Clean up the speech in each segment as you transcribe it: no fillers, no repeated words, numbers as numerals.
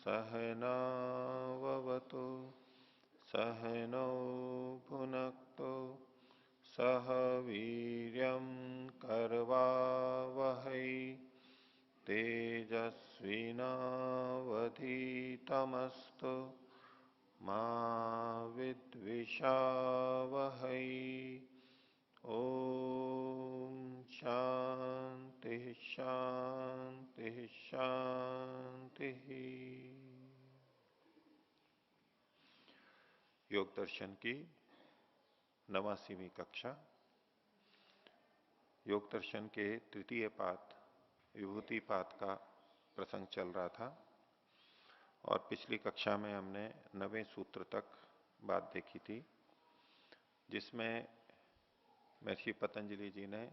सहनाववतु सहनौ भुनक्तु सह वीर्यं करवावहै तेजस्विनावधीतमस्तु मा विद्विषावहै। ओम शांति शांति शांति। योग दर्शन की 89वीं कक्षा। योग दर्शन के तृतीय पाद विभूति पाद का प्रसंग चल रहा था और पिछली कक्षा में हमने 9वें सूत्र तक बात देखी थी, जिसमें महर्षि पतंजलि जी ने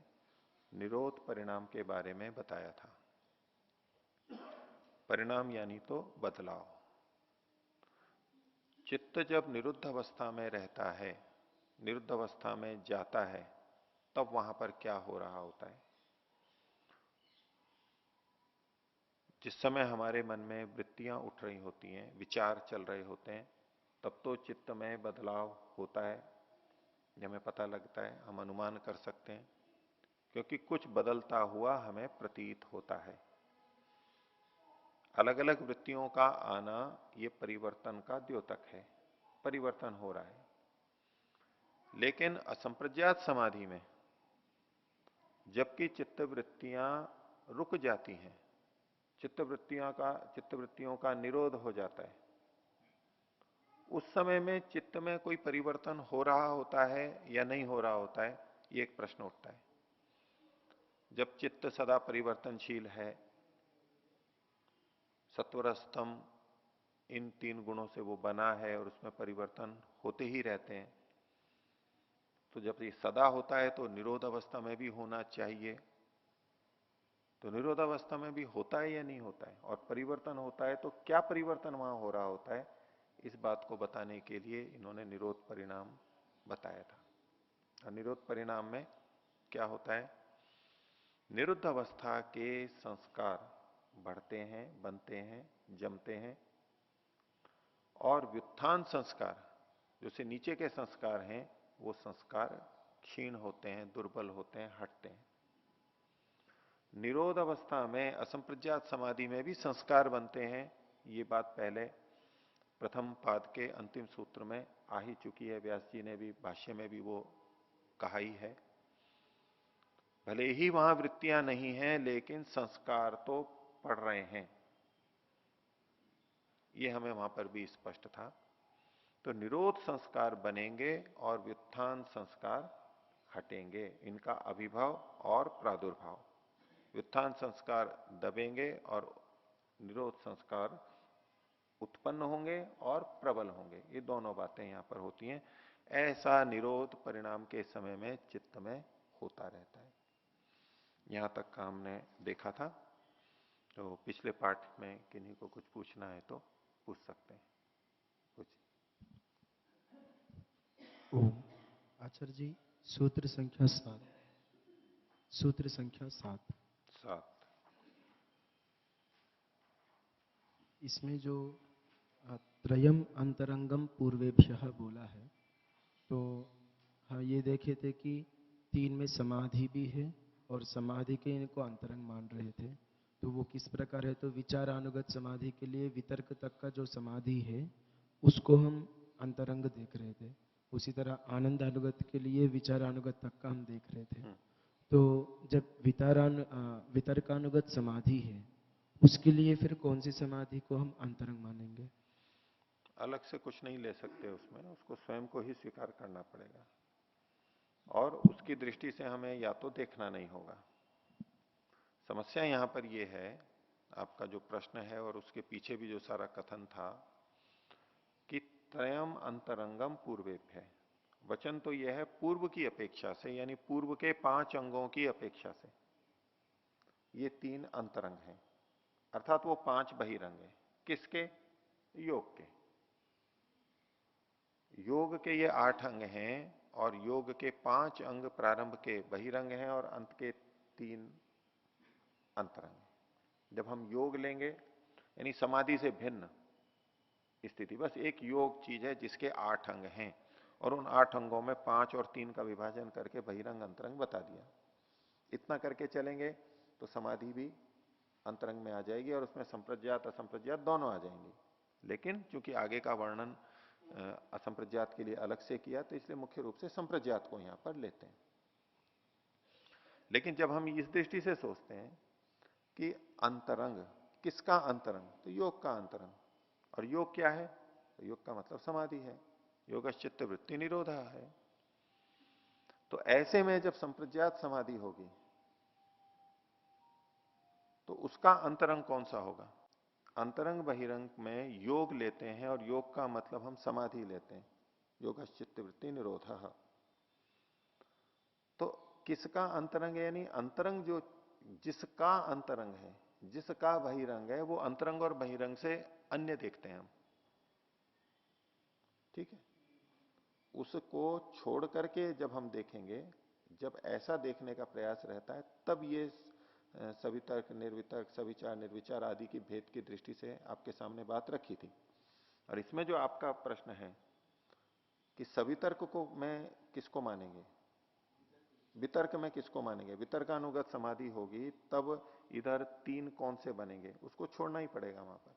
निरोध परिणाम के बारे में बताया था। परिणाम यानी तो बदलाव। चित्त जब निरुद्ध अवस्था में रहता है, निरुद्ध अवस्था में जाता है, तब वहां पर क्या हो रहा होता है। जिस समय हमारे मन में वृत्तियां उठ रही होती हैं, विचार चल रहे होते हैं, तब तो चित्त में बदलाव होता है, हमें पता लगता है, हम अनुमान कर सकते हैं, क्योंकि कुछ बदलता हुआ हमें प्रतीत होता है। अलग अलग वृत्तियों का आना ये परिवर्तन का द्योतक है, परिवर्तन हो रहा है। लेकिन असंप्रज्ञात समाधि में जबकि चित्त वृत्तियां रुक जाती हैं, चित्तवृत्तियों का निरोध हो जाता है, उस समय में चित्त में कोई परिवर्तन हो रहा होता है या नहीं हो रहा होता है, ये एक प्रश्न उठता है। जब चित्त सदा परिवर्तनशील है, सत्वरस्तम इन 3 गुणों से वो बना है और उसमें परिवर्तन होते ही रहते हैं, तो जब ये सदा होता है तो निरोध अवस्था में भी होना चाहिए। तो निरोध अवस्था में भी होता है या नहीं होता है, और परिवर्तन होता है तो क्या परिवर्तन वहां हो रहा होता है, इस बात को बताने के लिए इन्होंने निरोध परिणाम बताया था। और निरोध परिणाम में क्या होता है, निरुद्ध अवस्था के संस्कार बढ़ते हैं, बनते हैं, जमते हैं, और व्युत्थान संस्कार जो से नीचे के संस्कार हैं, वो संस्कार क्षीण होते हैं, दुर्बल होते हैं, हटते हैं। निरोध अवस्था में असंप्रज्ञात समाधि में भी संस्कार बनते हैं, ये बात पहले प्रथम पाद के अंतिम सूत्र में आ ही चुकी है। व्यास जी ने भी भाष्य में भी वो कहा ही है। भले ही वहां वृत्तियां नहीं हैं, लेकिन संस्कार तो पड़ रहे हैं, ये हमें वहां पर भी स्पष्ट था। तो निरोध संस्कार बनेंगे और व्युत्थान संस्कार हटेंगे, इनका अभिभाव और प्रादुर्भाव। व्युत्थान संस्कार दबेंगे और निरोध संस्कार उत्पन्न होंगे और प्रबल होंगे, ये दोनों बातें यहां पर होती हैं। ऐसा निरोध परिणाम के समय में चित्त में होता रहता है। यहां तक का हमने देखा था। तो पिछले पाठ में किन्हीं को कुछ पूछना है तो पूछ सकते हैं कुछ। ओम आचार्य जी, सूत्र संख्या 7। सूत्र संख्या 7, 7। इसमें जो त्रयम अंतरंगम पूर्वेभ्यः बोला है, तो हाँ, ये देखे थे कि 3 में समाधि भी है और समाधि के इनको अंतरंग मान रहे थे। तो वो किस प्रकार है, तो विचारानुगत समाधि के लिए वितर्क तक का जो समाधि है उसको हम अंतरंग देख रहे थे। उसी तरह आनंद अनुगत के लिए विचारानुगत तक का हम देख रहे थे। तो जब वितर्कानुगत समाधि है, उसके लिए फिर कौन सी समाधि को हम अंतरंग मानेंगे? अलग से कुछ नहीं ले सकते उसमें, उसको स्वयं को ही स्वीकार करना पड़ेगा, और उसकी दृष्टि से हमें या तो देखना नहीं होगा। समस्या यहां पर यह है, आपका जो प्रश्न है और उसके पीछे भी जो सारा कथन था कि त्रयम अंतरंगम पूर्वेभ्य, वचन तो यह है पूर्व की अपेक्षा से, यानी पूर्व के 5 अंगों की अपेक्षा से ये 3 अंतरंग हैं, अर्थात वो 5 बहिरंग हैं। किसके? योग के। योग के ये 8 अंग हैं और योग के 5 अंग प्रारंभ के बहिरंग हैं और अंत के 3 अंतरंग। जब हम योग लेंगे, यानी समाधि से भिन्न स्थिति। बस एक योग चीज है जिसके 8 अंग हैं, और उन 8 अंगों में 5 और 3 का विभाजन करके बहिरंग अंतरंग बता दिया। इतना करके चलेंगे तो समाधि भी अंतरंग में आ जाएगी, और उसमें संप्रज्ञात असंप्रज्ञात दोनों आ जाएंगी। लेकिन चूंकि आगे का वर्णन असंप्रज्ञात के लिए अलग से किया, तो इसलिए मुख्य रूप से संप्रज्ञात को यहां पर लेते हैं। लेकिन जब हम इस दृष्टि से सोचते हैं कि अंतरंग, किसका अंतरंग, तो योग का अंतरंग। और योग क्या है, तो योग का मतलब समाधि है, योगश्चित्त वृत्ति निरोधा है। तो ऐसे में जब संप्रज्ञात समाधि होगी तो उसका अंतरंग कौन सा होगा। अंतरंग बहिरंग में योग लेते हैं, और योग का मतलब हम समाधि लेते हैं, योगश्चित्त वृत्ति निरोधा। तो किसका अंतरंग है, यानी अंतरंग जो, जिसका अंतरंग है, जिसका बहिरंग है, वो अंतरंग और बहिरंग से अन्य देखते हैं हम। ठीक है, उसको छोड़ करके जब हम देखेंगे, जब ऐसा देखने का प्रयास रहता है, तब ये सवितर्क निर्वितर्क सविचार निर्विचार आदि की भेद की दृष्टि से आपके सामने बात रखी थी। और इसमें जो आपका प्रश्न है कि सवितर्क को मैं किसको मानेंगे, वितर्क में किसको मानेंगे, वितर्कानुगत समाधि होगी तब इधर 3 कौन से बनेंगे, उसको छोड़ना ही पड़ेगा वहां पर।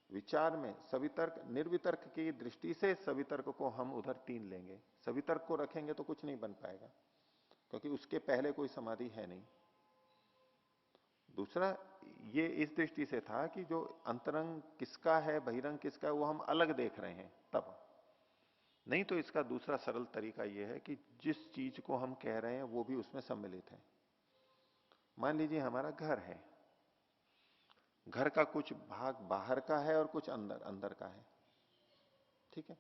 विचार में सवितर्क निर्वितर्क की दृष्टि से सवितर्क को हम उधर 3 लेंगे, सवितर्क को रखेंगे तो कुछ नहीं बन पाएगा, क्योंकि उसके पहले कोई समाधि है नहीं। दूसरा, ये इस दृष्टि से था कि जो अंतरंग किसका है बहिरंग किसका है वो हम अलग देख रहे हैं तब। नहीं तो इसका दूसरा सरल तरीका यह है कि जिस चीज को हम कह रहे हैं वो भी उसमें सम्मिलित है। मान लीजिए हमारा घर है, घर का कुछ भाग बाहर का है और कुछ अंदर अंदर का है। ठीक है,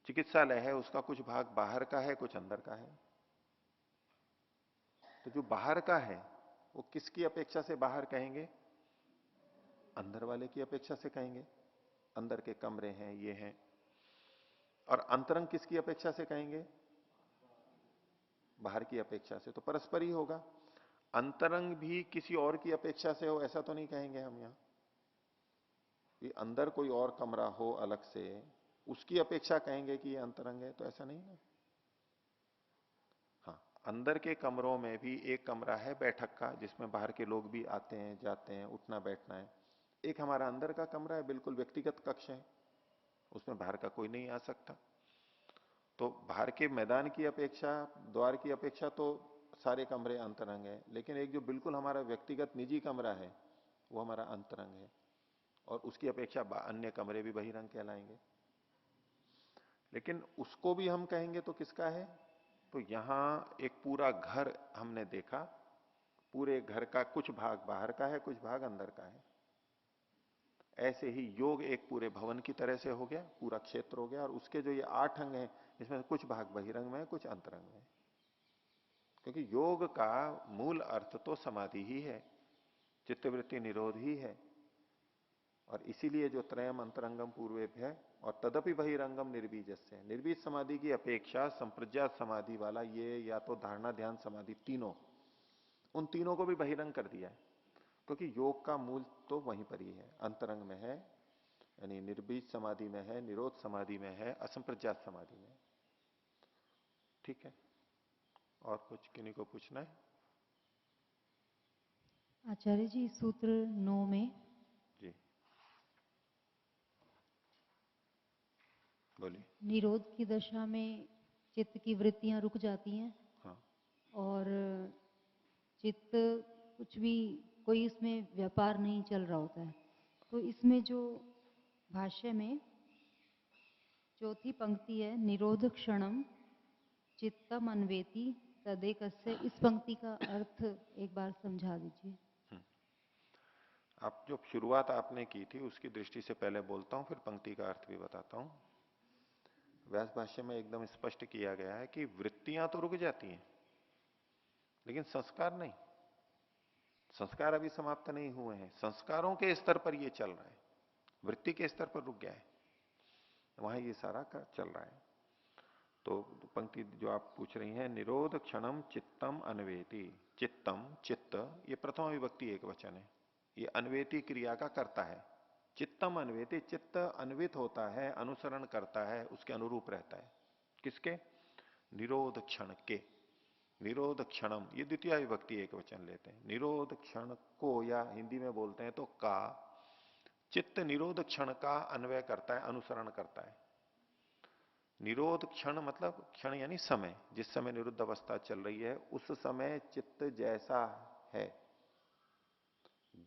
चिकित्सालय है, उसका कुछ भाग बाहर का है कुछ अंदर का है। तो जो बाहर का है वो किसकी अपेक्षा से बाहर कहेंगे, अंदर वाले की अपेक्षा से कहेंगे, अंदर के कमरे हैं ये हैं। और अंतरंग किसकी अपेक्षा से कहेंगे, बाहर की अपेक्षा से। तो परस्पर ही होगा, अंतरंग भी किसी और की अपेक्षा से हो ऐसा तो नहीं कहेंगे हम यहां कि अंदर कोई और कमरा हो अलग से उसकी अपेक्षा कहेंगे कि ये अंतरंग है, तो ऐसा नहीं है। हाँ, अंदर के कमरों में भी एक कमरा है बैठक का जिसमें बाहर के लोग भी आते हैं जाते हैं, उठना बैठना है। एक हमारा अंदर का कमरा है, बिल्कुल व्यक्तिगत कक्ष है, उसमें बाहर का कोई नहीं आ सकता। तो बाहर के मैदान की अपेक्षा, द्वार की अपेक्षा तो सारे कमरे अंतरंग है, लेकिन एक जो बिल्कुल हमारा व्यक्तिगत निजी कमरा है वो हमारा अंतरंग है, और उसकी अपेक्षा अन्य कमरे भी बहिरंग कहलाएंगे। लेकिन उसको भी हम कहेंगे तो किसका है, तो यहां एक पूरा घर हमने देखा, पूरे घर का कुछ भाग बाहर का है कुछ भाग अंदर का है। ऐसे ही योग एक पूरे भवन की तरह से हो गया, पूरा क्षेत्र हो गया, और उसके जो ये 8 अंग हैं इसमें कुछ भाग बहिरंग में है कुछ अंतरंग में। क्योंकि योग का मूल अर्थ तो समाधि ही है, चित्तवृत्ति निरोध ही है। और इसीलिए जो त्रयम अंतरंगम पूर्वेभ्य है, और तदपि बहिरंगम निर्बीजस्य, निर्बीज समाधि की अपेक्षा संप्रज्ञात समाधि वाला ये या तो धारणा ध्यान समाधि तीनों, उन तीनों को भी बहिरंग कर दिया है। क्योंकि योग का मूल तो वहीं पर ही है, अंतरंग में है, यानी निर्बीज समाधि में है, निरोध समाधि में है, असंप्रज्ञात समाधि में। ठीक है, और कुछ किन्हीं को पूछना है। आचार्य जी, सूत्र 9 में जी बोलिए। निरोध की दशा में चित्त की वृत्तियां रुक जाती हैं, हाँ और चित्त कुछ भी, कोई इसमें व्यापार नहीं चल रहा होता है। तो इसमें जो भाष्य में चौथी पंक्ति है, निरोध क्षणम चित्तम अन्वेति तदेकस्य, इस पंक्ति का अर्थ एक बार समझा दीजिए। आप जो शुरुआत आपने की थी उसकी दृष्टि से पहले बोलता हूं, फिर पंक्ति का अर्थ भी बताता हूं। व्यास भाष्य में एकदम स्पष्ट किया गया है कि वृत्तियां तो रुक जाती हैं लेकिन संस्कार नहीं, संस्कार अभी समाप्त नहीं हुए हैं, संस्कारों के स्तर पर ये चल रहा है, वृत्ति के स्तर पर रुक गया है, वहां ये सारा चल रहा है। तो पंक्ति जो आप पूछ रही हैं, निरोध क्षणम चित्तम अन्वेति। चित्तम, चित्त, ये प्रथम विभक्ति एक वचन है, ये अन्वेति क्रिया का करता है। चित्तम अन्वेति, चित्त अन्वित होता है, अनुसरण करता है, उसके अनुरूप रहता है। किसके? निरोध क्षण के। निरोध क्षणम, ये द्वितीय विभक्ति एक वचन लेते हैं। निरोध क्षण को, या हिंदी में बोलते हैं तो का, चित्त निरोध क्षण का अन्वय करता है, अनुसरण करता है। निरोध क्षण मतलब क्षण यानी समय, जिस समय निरुद्ध अवस्था चल रही है उस समय चित्त जैसा है,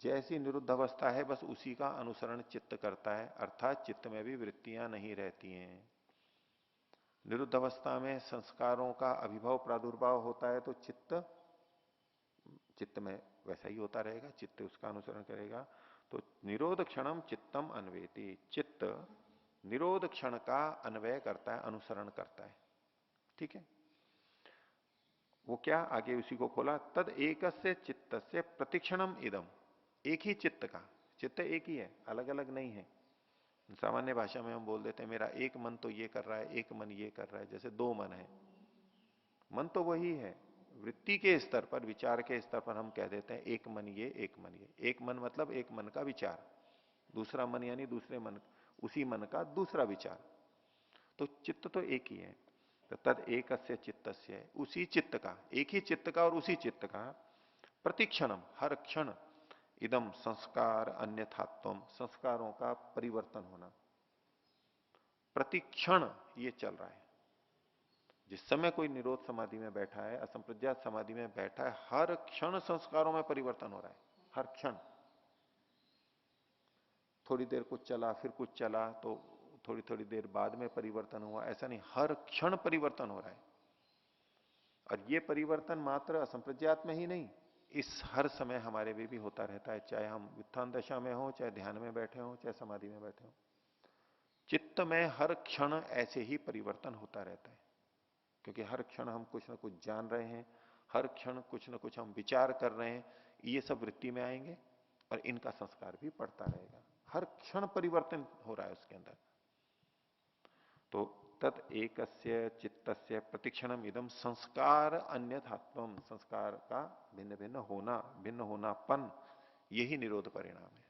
जैसी निरुद्ध अवस्था है बस उसी का अनुसरण चित्त करता है, अर्थात चित्त में भी वृत्तियां नहीं रहती हैं। निरुद्ध अवस्था में संस्कारों का अभिभव प्रादुर्भाव होता है तो चित्त में वैसा ही होता रहेगा, चित्त उसका अनुसरण करेगा। तो निरोध क्षणम चित्तम अन्वेति, चित्त निरोध क्षण का अन्वय करता है, अनुसरण करता है। ठीक है, वो क्या, आगे उसी को खोला, तद एकस्य चित्तस्य प्रतिक्षणम इदम, एक ही चित्त का, चित्त एक ही है, अलग अलग नहीं है। सामान्य भाषा में हम बोल देते हैं मेरा एक मन तो ये कर रहा है, एक मन ये कर रहा है, जैसे दो मन है, मन तो वही है, वृत्ति के स्तर पर, विचार के स्तर पर हम कह देते हैं एक मन ये, एक मन ये। एक मन मतलब एक मन का विचार, दूसरा मन यानी दूसरे मन, उसी मन का दूसरा विचार। तो चित्त तो एक ही है। तो तद एकस्य चित्तस्य, उसी चित्त का, एक ही चित्त का और उसी चित्त का, प्रतिक्षणम, हर क्षण, इदम संस्कार अन्यथात्वम, संस्कारों का परिवर्तन होना, प्रतिक्षण ये चल रहा है। जिस समय कोई निरोध समाधि में बैठा है, असंप्रज्ञात समाधि में बैठा है, हर क्षण संस्कारों में परिवर्तन हो रहा है, हर क्षण। थोड़ी देर कुछ चला, फिर कुछ चला, तो थोड़ी थोड़ी देर बाद में परिवर्तन हुआ, ऐसा नहीं, हर क्षण परिवर्तन हो रहा है। और ये परिवर्तन मात्र असंप्रज्ञात में ही नहीं, इस हर समय हमारे भी होता रहता है, चाहे हम व्युत्थान दशा में हो, चाहे ध्यान में बैठे हो, चाहे समाधि में बैठे हो। चित्त में हर क्षण ऐसे ही परिवर्तन होता रहता है, क्योंकि हर क्षण हम कुछ ना कुछ जान रहे हैं, हर क्षण कुछ ना कुछ हम विचार कर रहे हैं, ये सब वृत्ति में आएंगे और इनका संस्कार भी पड़ता रहेगा। हर क्षण परिवर्तन हो रहा है उसके अंदर। तो तत् एकस्य चित्तस्य प्रतिक्षणम इदम संस्कार अन्यथात्वम, संस्कार का भिन्न भिन्न होना, भिन्न होनापन, यही निरोध परिणाम है।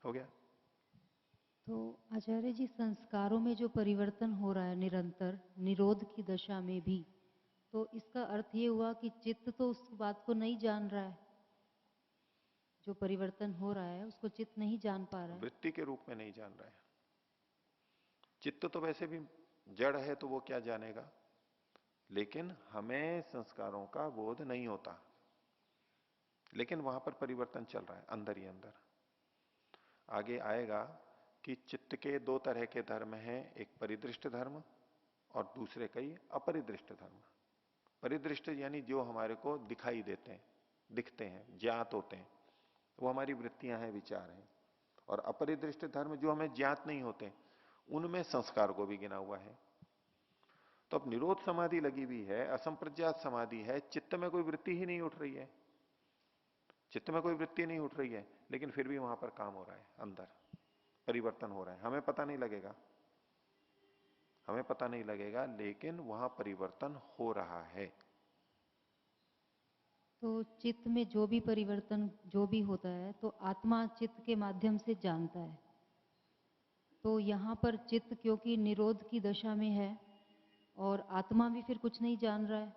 हो गया? तो आचार्य जी, संस्कारों में जो परिवर्तन हो रहा है निरंतर निरोध की दशा में भी, तो इसका अर्थ ये हुआ कि चित्त तो उस बात को नहीं जान रहा है, जो परिवर्तन हो रहा है उसको चित्त नहीं जान पा रहा है। वृत्ति के रूप में नहीं जान रहा है। चित्त तो वैसे भी जड़ है, तो वो क्या जानेगा, लेकिन हमें संस्कारों का बोध नहीं होता, लेकिन वहां पर परिवर्तन चल रहा है अंदर ही अंदर। आगे आएगा कि चित्त के दो तरह के धर्म हैं, एक परिदृष्ट धर्म और दूसरे कई अपरिदृष्ट धर्म। परिदृष्ट यानी जो हमारे को दिखाई देते हैं, दिखते हैं, ज्ञात होते हैं, वो हमारी वृत्तियां हैं, विचार हैं। और अपरिदृष्ट धर्म जो हमें ज्ञात नहीं होते, उनमें संस्कार को भी गिना हुआ है। तो अब निरोध समाधि लगी हुई है, असंप्रज्ञात समाधि है, चित्त में कोई वृत्ति ही नहीं उठ रही है, चित्त में कोई वृत्ति नहीं उठ रही है, लेकिन फिर भी वहां पर काम हो रहा है, अंदर परिवर्तन हो रहा है, हमें पता नहीं लगेगा, हमें पता नहीं लगेगा, लेकिन वहां परिवर्तन हो रहा है। तो चित्त में जो भी परिवर्तन जो भी होता है तो आत्मा चित्त के माध्यम से जानता है। तो यहाँ पर चित्त क्योंकि निरोध की दशा में है और आत्मा भी फिर कुछ नहीं जान रहा है,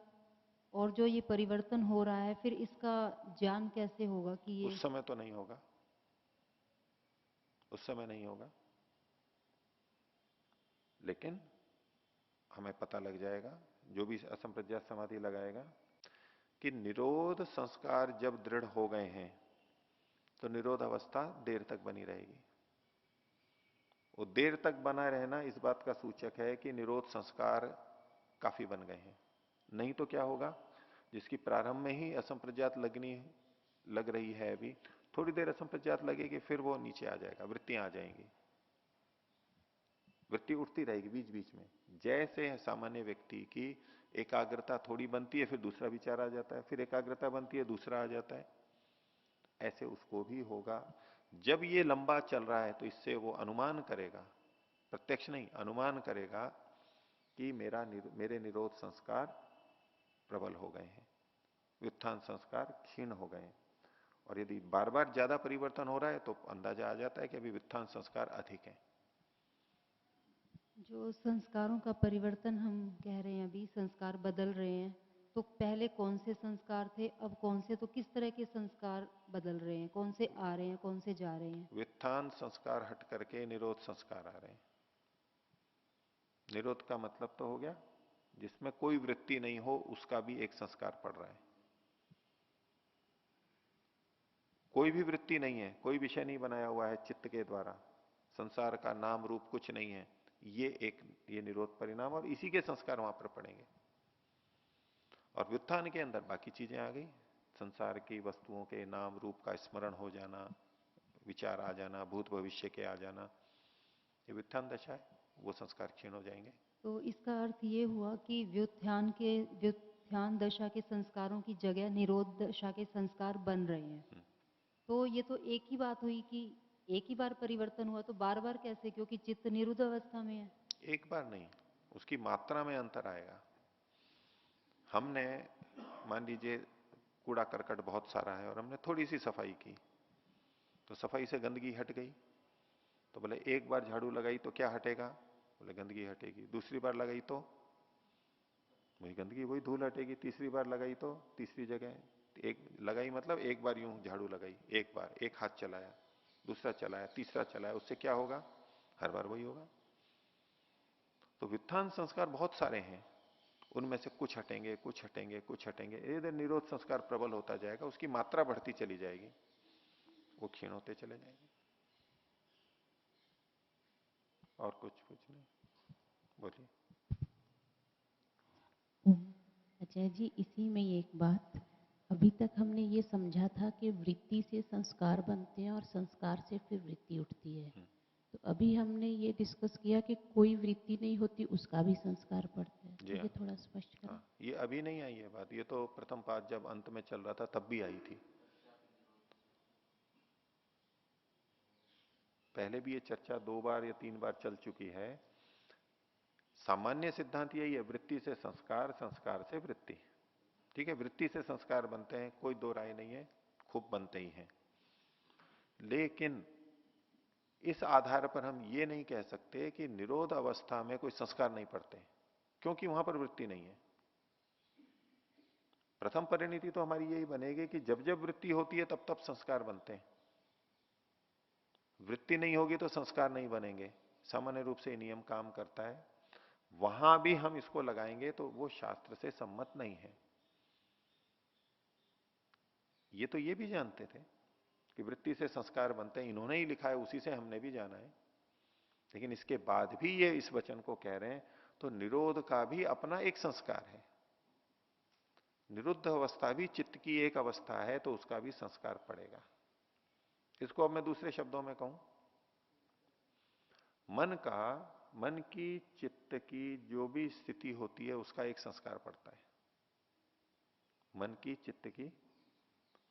और जो ये परिवर्तन हो रहा है फिर इसका ज्ञान कैसे होगा कि ये। उस समय तो नहीं होगा, उस समय नहीं होगा, लेकिन हमें पता लग जाएगा, जो भी असंप्रज्ञात समाधि लगाएगा, कि निरोध संस्कार जब दृढ़ हो गए हैं तो निरोध अवस्था देर तक बनी रहेगी। वो देर तक बना रहना इस बात का सूचक है कि निरोध संस्कार काफी बन गए हैं। नहीं तो क्या होगा, जिसकी प्रारंभ में ही असंप्रज्ञात लग रही है, अभी थोड़ी देर असंप्रज्ञात लगेगी, फिर वो नीचे आ जाएगा, वृत्तियां आ जाएंगी, वृत्ति उठती रहेगी बीच बीच में। जैसे सामान्य व्यक्ति की एकाग्रता थोड़ी बनती है, फिर दूसरा विचार आ जाता है, फिर एकाग्रता बनती है, दूसरा आ जाता है, ऐसे उसको भी होगा। जब ये लंबा चल रहा है तो इससे वो अनुमान करेगा, प्रत्यक्ष नहीं अनुमान करेगा, कि मेरे निरोध संस्कार प्रबल हो गए हैं, व्युत्थान संस्कार क्षीण हो गए हैं। और यदि बार बार ज्यादा परिवर्तन हो रहा है तो अंदाजा आ जाता है कि अभी व्युत्थान संस्कार अधिक है। जो संस्कारों का परिवर्तन हम कह रहे हैं, अभी संस्कार बदल रहे हैं, तो पहले कौन से संस्कार थे, अब कौन से, तो किस तरह के संस्कार बदल रहे हैं, कौन से आ रहे हैं, कौन से जा रहे हैं? व्युत्थान संस्कार हट करके निरोध संस्कार आ रहे हैं। निरोध का मतलब तो हो गया जिसमें कोई वृत्ति नहीं हो, उसका भी एक संस्कार पड़ रहा है। कोई भी वृत्ति नहीं है, कोई विषय नहीं बनाया हुआ है चित्त के द्वारा, संसार का नाम रूप कुछ नहीं है, ये निरोध परिणाम, और इसी के संस्कार वहां पर पड़ेंगे। और व्युत्थान के अंदर बाकी चीजें आ गई, संसार की वस्तुओं के नाम रूप का स्मरण हो जाना, विचार आ जाना, भूत भविष्य के आ जाना, ये व्युत्थान दशा है, वो संस्कार क्षीण हो जाएंगे। तो इसका अर्थ ये हुआ कि व्युत्थान दशा के संस्कारों की जगह निरोध दशा के संस्कार बन रहे हैं। तो ये तो एक ही बात हुई कि एक ही बार परिवर्तन हुआ, तो बार बार कैसे, क्योंकि चित्त निरुद्ध अवस्था में है। एक बार नहीं, उसकी मात्रा में अंतर आएगा। हमने मान लीजिए कूड़ा करकट बहुत सारा है और हमने थोड़ी सी सफाई की, तो सफाई से गंदगी हट गई। तो बोले एक बार झाड़ू लगाई तो क्या हटेगा? बोले गंदगी हटेगी। दूसरी बार लगाई तो वही गंदगी, वही धूल हटेगी। तीसरी बार लगाई तो तीसरी जगह, एक लगाई मतलब एक बार यूं झाड़ू लगाई, एक बार एक हाथ चलाया, दूसरा चलाया, तीसरा चलाया, उससे क्या होगा? हर बार वही होगा। तो व्युत्थान संस्कार बहुत सारे हैं, उनमें से कुछ हटेंगे, कुछ हटेंगे, कुछ हटेंगे। इधर निरोध संस्कार प्रबल होता जाएगा, उसकी मात्रा बढ़ती चली जाएगी, वो क्षीण होते चले जाएंगे। और कुछ नहीं, बोलिए। अजय जी, इसी में एक बात, अभी तक हमने ये समझा था कि वृत्ति से संस्कार बनते हैं और संस्कार से फिर वृत्ति उठती है। तो अभी हमने ये डिस्कस किया कि कोई वृत्ति नहीं होती, उसका भी संस्कार पड़ता है। जी तो हाँ, ये थोड़ा स्पष्ट करें। हाँ, ये अभी नहीं आई है बात, ये तो प्रथम पाठ जब अंत में चल रहा था तब भी आई थी। पहले भी ये चर्चा 2 बार या 3 बार चल चुकी है। सामान्य सिद्धांत यही है, वृत्ति से संस्कार, संस्कार से वृत्ति। ठीक है, वृत्ति से संस्कार बनते हैं, कोई दो राय नहीं है, खूब बनते ही हैं। लेकिन इस आधार पर हम ये नहीं कह सकते कि निरोध अवस्था में कोई संस्कार नहीं पड़ते, क्योंकि वहां पर वृत्ति नहीं है। प्रथम परिणति तो हमारी यही बनेगी कि जब जब वृत्ति होती है तब तब संस्कार बनते हैं। वृत्ति नहीं होगी तो संस्कार नहीं बनेंगे, सामान्य रूप से नियम काम करता है। वहां भी हम इसको लगाएंगे तो वो शास्त्र से सम्मत नहीं है। ये तो ये भी जानते थे कि वृत्ति से संस्कार बनते हैं, इन्होंने ही लिखा है, उसी से हमने भी जाना है। लेकिन इसके बाद भी ये इस वचन को कह रहे हैं, तो निरोध का भी अपना एक संस्कार है। निरुद्ध अवस्था भी चित्त की एक अवस्था है, तो उसका भी संस्कार पड़ेगा। इसको अब मैं दूसरे शब्दों में कहूं, मन की चित्त की जो भी स्थिति होती है उसका एक संस्कार पड़ता है। मन की चित्त की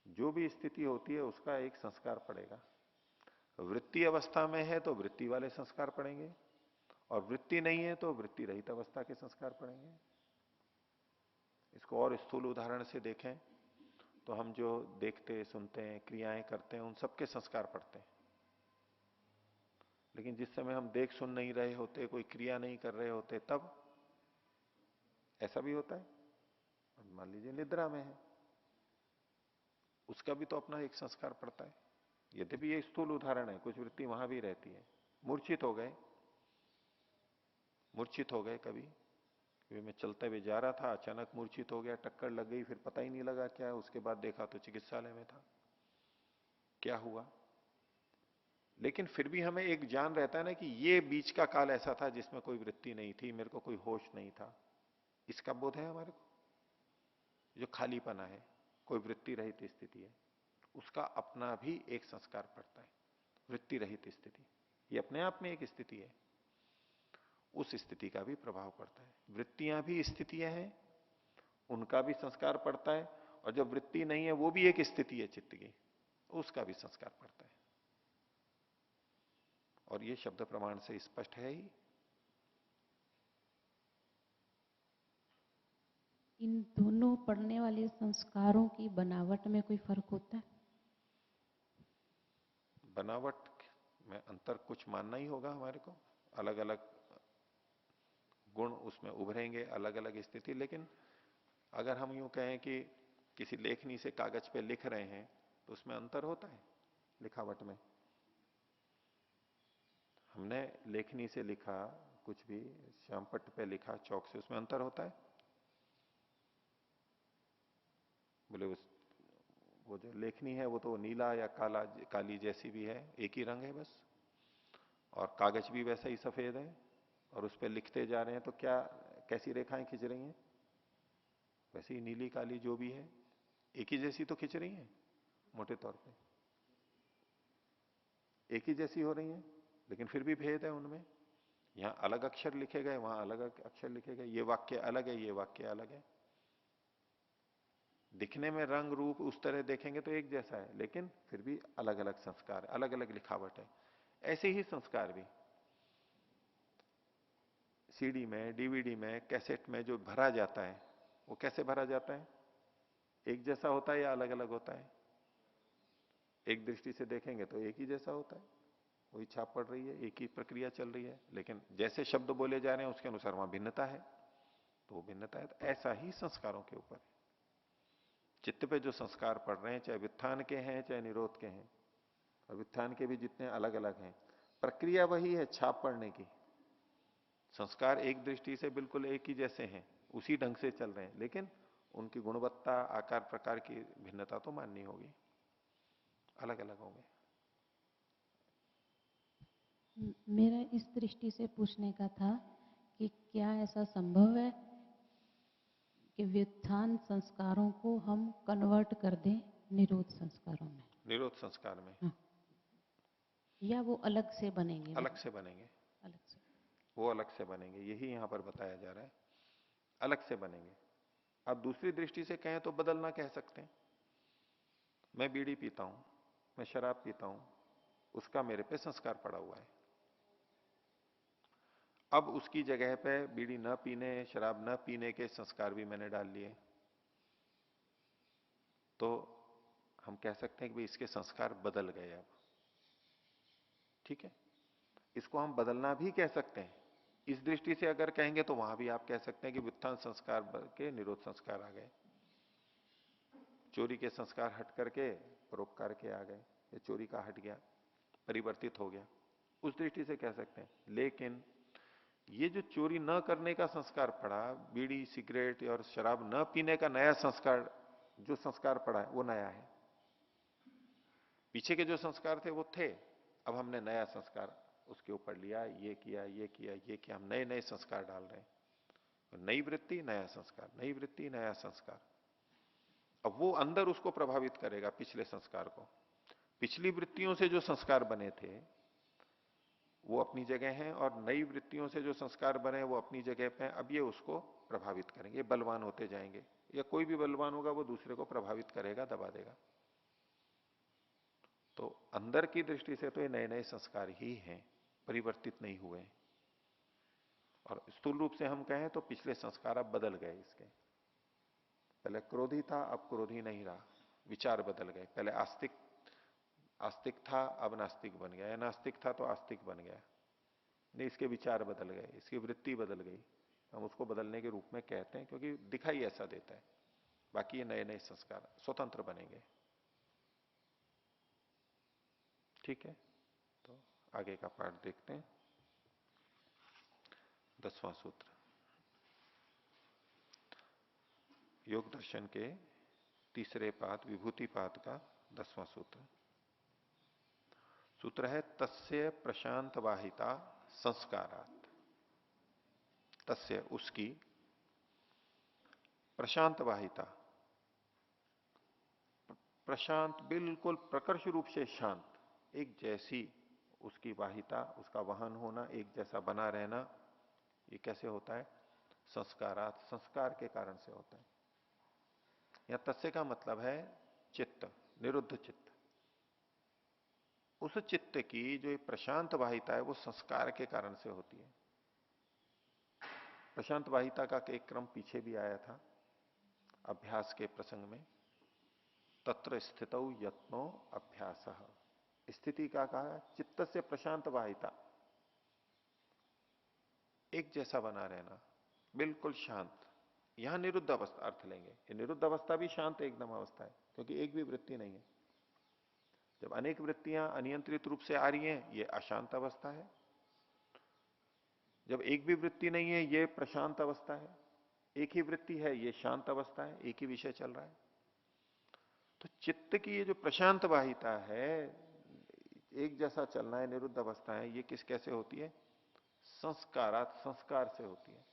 जो भी स्थिति होती है उसका एक संस्कार पड़ेगा। वृत्ति अवस्था में है तो वृत्ति वाले संस्कार पड़ेंगे, और वृत्ति नहीं है तो वृत्ति रहित अवस्था के संस्कार पड़ेंगे। इसको और स्थूल उदाहरण से देखें तो हम जो देखते सुनते हैं, क्रियाएं करते हैं, उन सबके संस्कार पड़ते हैं। लेकिन जिस समय हम देख सुन नहीं रहे होते, कोई क्रिया नहीं कर रहे होते, तब ऐसा भी होता है। मान लीजिए निद्रा में है, उसका भी तो अपना एक संस्कार पड़ता है। यद्यपि ये स्थूल उदाहरण है, कुछ वृत्ति वहां भी रहती है। मूर्छित हो गए, कभी मैं चलते हुए जा रहा था, अचानक मूर्छित हो गया, टक्कर लग गई, फिर पता ही नहीं लगा क्या, उसके बाद देखा तो चिकित्सालय में था, क्या हुआ। लेकिन फिर भी हमें एक ज्ञान रहता है ना कि ये बीच का काल ऐसा था जिसमें कोई वृत्ति नहीं थी, मेरे को कोई होश नहीं था। इसका बोध है हमारे को। जो खालीपना है, कोई वृत्ति रहित स्थिति है, उसका अपना भी एक संस्कार पड़ता है। वृत्ति रहित स्थिति ये अपने आप में एक स्थिति है, उस स्थिति का भी प्रभाव पड़ता है। वृत्तियां भी स्थितियां हैं, उनका भी संस्कार पड़ता है, और जब वृत्ति नहीं है वो भी एक स्थिति है चित्त की, उसका भी संस्कार पड़ता है। और ये शब्द प्रमाण से स्पष्ट है ही। इन दोनों पढ़ने वाले संस्कारों की बनावट में कोई फर्क होता है? बनावट में अंतर कुछ मानना ही होगा हमारे को। अलग अलग गुण उसमें उभरेंगे, अलग अलग स्थिति। लेकिन अगर हम यूं कहें कि किसी लेखनी से कागज पे लिख रहे हैं तो उसमें अंतर होता है लिखावट में। हमने लेखनी से लिखा, कुछ भी श्यामपट्ट पे लिखा चौक से, उसमें अंतर होता है? बोले उस वो जो लेखनी है वो तो नीला या काला काली जैसी भी है, एक ही रंग है बस, और कागज भी वैसा ही सफेद है, और उस पर लिखते जा रहे हैं तो क्या कैसी रेखाएं खिंच रही हैं? वैसे ही नीली काली जो भी है एक ही जैसी तो खिंच रही हैं मोटे तौर पे, एक ही जैसी हो रही हैं, लेकिन फिर भी भेद है उनमें। यहां अलग अक्षर लिखे गए, वहां अलग अक्षर लिखे गए, ये वाक्य अलग है, ये वाक्य अलग है। दिखने में रंग रूप उस तरह देखेंगे तो एक जैसा है, लेकिन फिर भी अलग अलग संस्कार, अलग अलग लिखावट है। ऐसे ही संस्कार भी सीडी में, डीवीडी में, कैसेट में जो भरा जाता है वो कैसे भरा जाता है? एक जैसा होता है या अलग अलग होता है? एक दृष्टि से देखेंगे तो एक ही जैसा होता है, वही छाप पड़ रही है, एक ही प्रक्रिया चल रही है, लेकिन जैसे शब्द बोले जा रहे हैं उसके अनुसार वहां भिन्नता है। तो वो भिन्नता है, तो ऐसा ही संस्कारों के ऊपर चित्त पे जो संस्कार पड़ रहे हैं, चाहे व्युत्थान के हैं चाहे निरोध के हैं, और व्युत्थान के भी जितने अलग अलग हैं, प्रक्रिया वही है छाप पड़ने की। संस्कार एक दृष्टि से बिल्कुल एक ही जैसे हैं, उसी ढंग से चल रहे हैं, लेकिन उनकी गुणवत्ता, आकार प्रकार की भिन्नता तो माननी होगी, अलग अलग होंगे। मेरा इस दृष्टि से पूछने का था कि क्या ऐसा संभव है कि व्युत्थान संस्कारों को हम कन्वर्ट कर दें निरोध संस्कारों में? निरोध संस्कार में? हाँ। या वो अलग से बनेंगे? अलग से बनेंगे, अलग से। वो अलग से बनेंगे, यही यहां पर बताया जा रहा है, अलग से बनेंगे। आप दूसरी दृष्टि से कहें तो बदलना कह सकते हैं। मैं बीड़ी पीता हूं, मैं शराब पीता हूं, उसका मेरे पे संस्कार पड़ा हुआ है। अब उसकी जगह पे बीड़ी न पीने, शराब न पीने के संस्कार भी मैंने डाल लिए, तो हम कह सकते हैं कि भाई इसके संस्कार बदल गए अब। ठीक है, इसको हम बदलना भी कह सकते हैं। इस दृष्टि से अगर कहेंगे तो वहां भी आप कह सकते हैं कि व्युत्थान संस्कार के निरोध संस्कार आ गए, चोरी के संस्कार हट करके परोपकार के आ गए, या चोरी का हट गया, परिवर्तित हो गया, उस दृष्टि से कह सकते हैं। लेकिन ये जो चोरी न करने का संस्कार पड़ा, बीड़ी सिगरेट और शराब न पीने का नया संस्कार, जो संस्कार पड़ा है वो नया है। पीछे के जो संस्कार थे वो थे, अब हमने नया संस्कार उसके ऊपर लिया, ये किया, ये किया, ये किया, हम नए नए संस्कार डाल रहे हैं। नई वृत्ति नया संस्कार, नई वृत्ति नया संस्कार। अब वो अंदर उसको प्रभावित करेगा पिछले संस्कार को। पिछली वृत्तियों से जो संस्कार बने थे वो अपनी जगह हैं, और नई वृत्तियों से जो संस्कार बने वो अपनी जगह पे हैं। अब ये उसको प्रभावित करेंगे, बलवान होते जाएंगे, या कोई भी बलवान होगा वो दूसरे को प्रभावित करेगा, दबा देगा। तो अंदर की दृष्टि से तो ये नए नए संस्कार ही हैं, परिवर्तित नहीं हुए। और स्थूल रूप से हम कहें तो पिछले संस्कार अब बदल गए इसके। पहले क्रोधी था, अब क्रोधी नहीं रहा, विचार बदल गए। पहले आस्तिक आस्तिक था, अब नास्तिक बन गया, या नास्तिक था तो आस्तिक बन गया। नहीं, इसके विचार बदल गए, इसकी वृत्ति बदल गई, हम उसको बदलने के रूप में कहते हैं, क्योंकि दिखाई ऐसा देता है। बाकी ये नए नए संस्कार स्वतंत्र बनेंगे। ठीक है, तो आगे का पाठ देखते हैं। 10वां सूत्र, योग दर्शन के तीसरे पाद विभूति पाद का 10वां सूत्र। सूत्र है तस्य प्रशांत वाहिता संस्कारात। तस्य उसकी, प्रशांत वाहिता, प्रशांत बिल्कुल प्रकर्ष रूप से शांत, एक जैसी उसकी वाहिता, उसका वहन होना, एक जैसा बना रहना, ये कैसे होता है? संस्कारात, संस्कार के कारण से होता है। या तस्य का मतलब है चित्त, निरुद्ध चित्त। उस चित्त की जो प्रशांत वाहिता है वो संस्कार के कारण से होती है। प्रशांत वाहिता का एक क्रम पीछे भी आया था, अभ्यास के प्रसंग में तत्र स्थितौ यत्नो अभ्यास, स्थिति का कहा चित्त से प्रशांत वाहिता, एक जैसा बना रहना, बिल्कुल शांत। यहां निरुद्ध अवस्था अर्थ लेंगे, ये निरुद्ध अवस्था भी शांत एकदम अवस्था है, क्योंकि एक भी वृत्ति नहीं है। जब अनेक वृत्तियां अनियंत्रित रूप से आ रही हैं, ये अशांत अवस्था है। जब एक भी वृत्ति नहीं है, ये प्रशांत अवस्था है। एक ही वृत्ति है, ये शांत अवस्था है, एक ही विषय चल रहा है। तो चित्त की ये जो प्रशांत वाहिता है, एक जैसा चलना है, निरुद्ध अवस्था है, ये किस कैसे होती है? संस्कारात, संस्कार से होती है।